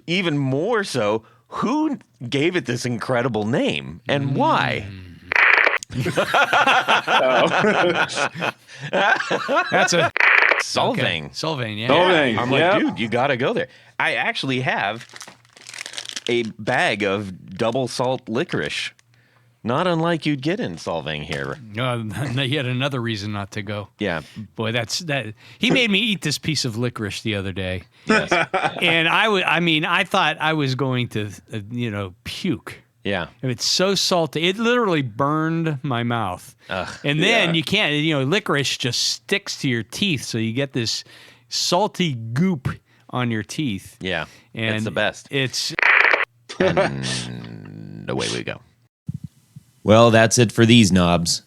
even more so, who gave it this incredible name and why? That's a Solvang. Solvang, yeah. Solvang. I'm like, Yep. dude, you got to go there. I actually have a bag of double salt licorice. Not unlike you'd get in Solvang here. Yet another reason not to go. Yeah. Boy, that. He made me eat this piece of licorice the other day, Yes. and I thought I was going to, puke. Yeah. It's so salty. It literally burned my mouth. Ugh. And then Yeah. you can't, licorice just sticks to your teeth, so you get this salty goop on your teeth. Yeah. And it's the best. It's And away we go. Well, that's it for these knobs.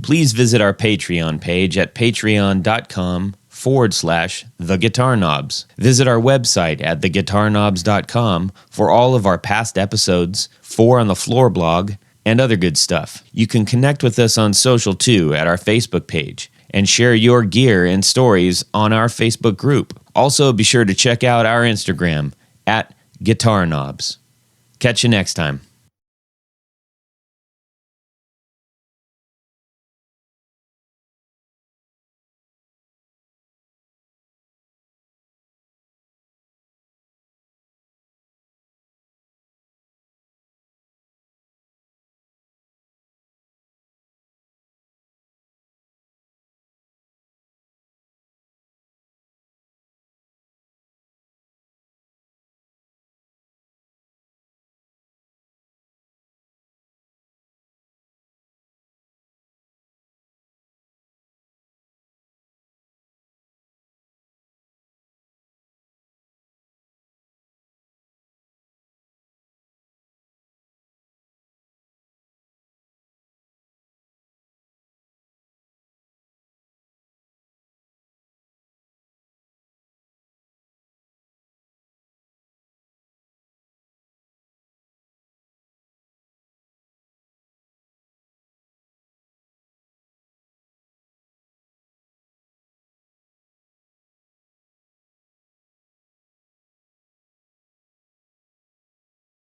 Please visit our Patreon page at patreon.com/theguitarknobs. Visit our website at theguitarknobs.com for all of our past episodes, 4 on the Floor blog, and other good stuff. You can connect with us on social too at our Facebook page and share your gear and stories on our Facebook group. Also, be sure to check out our Instagram at Guitar Knobs. Catch you next time.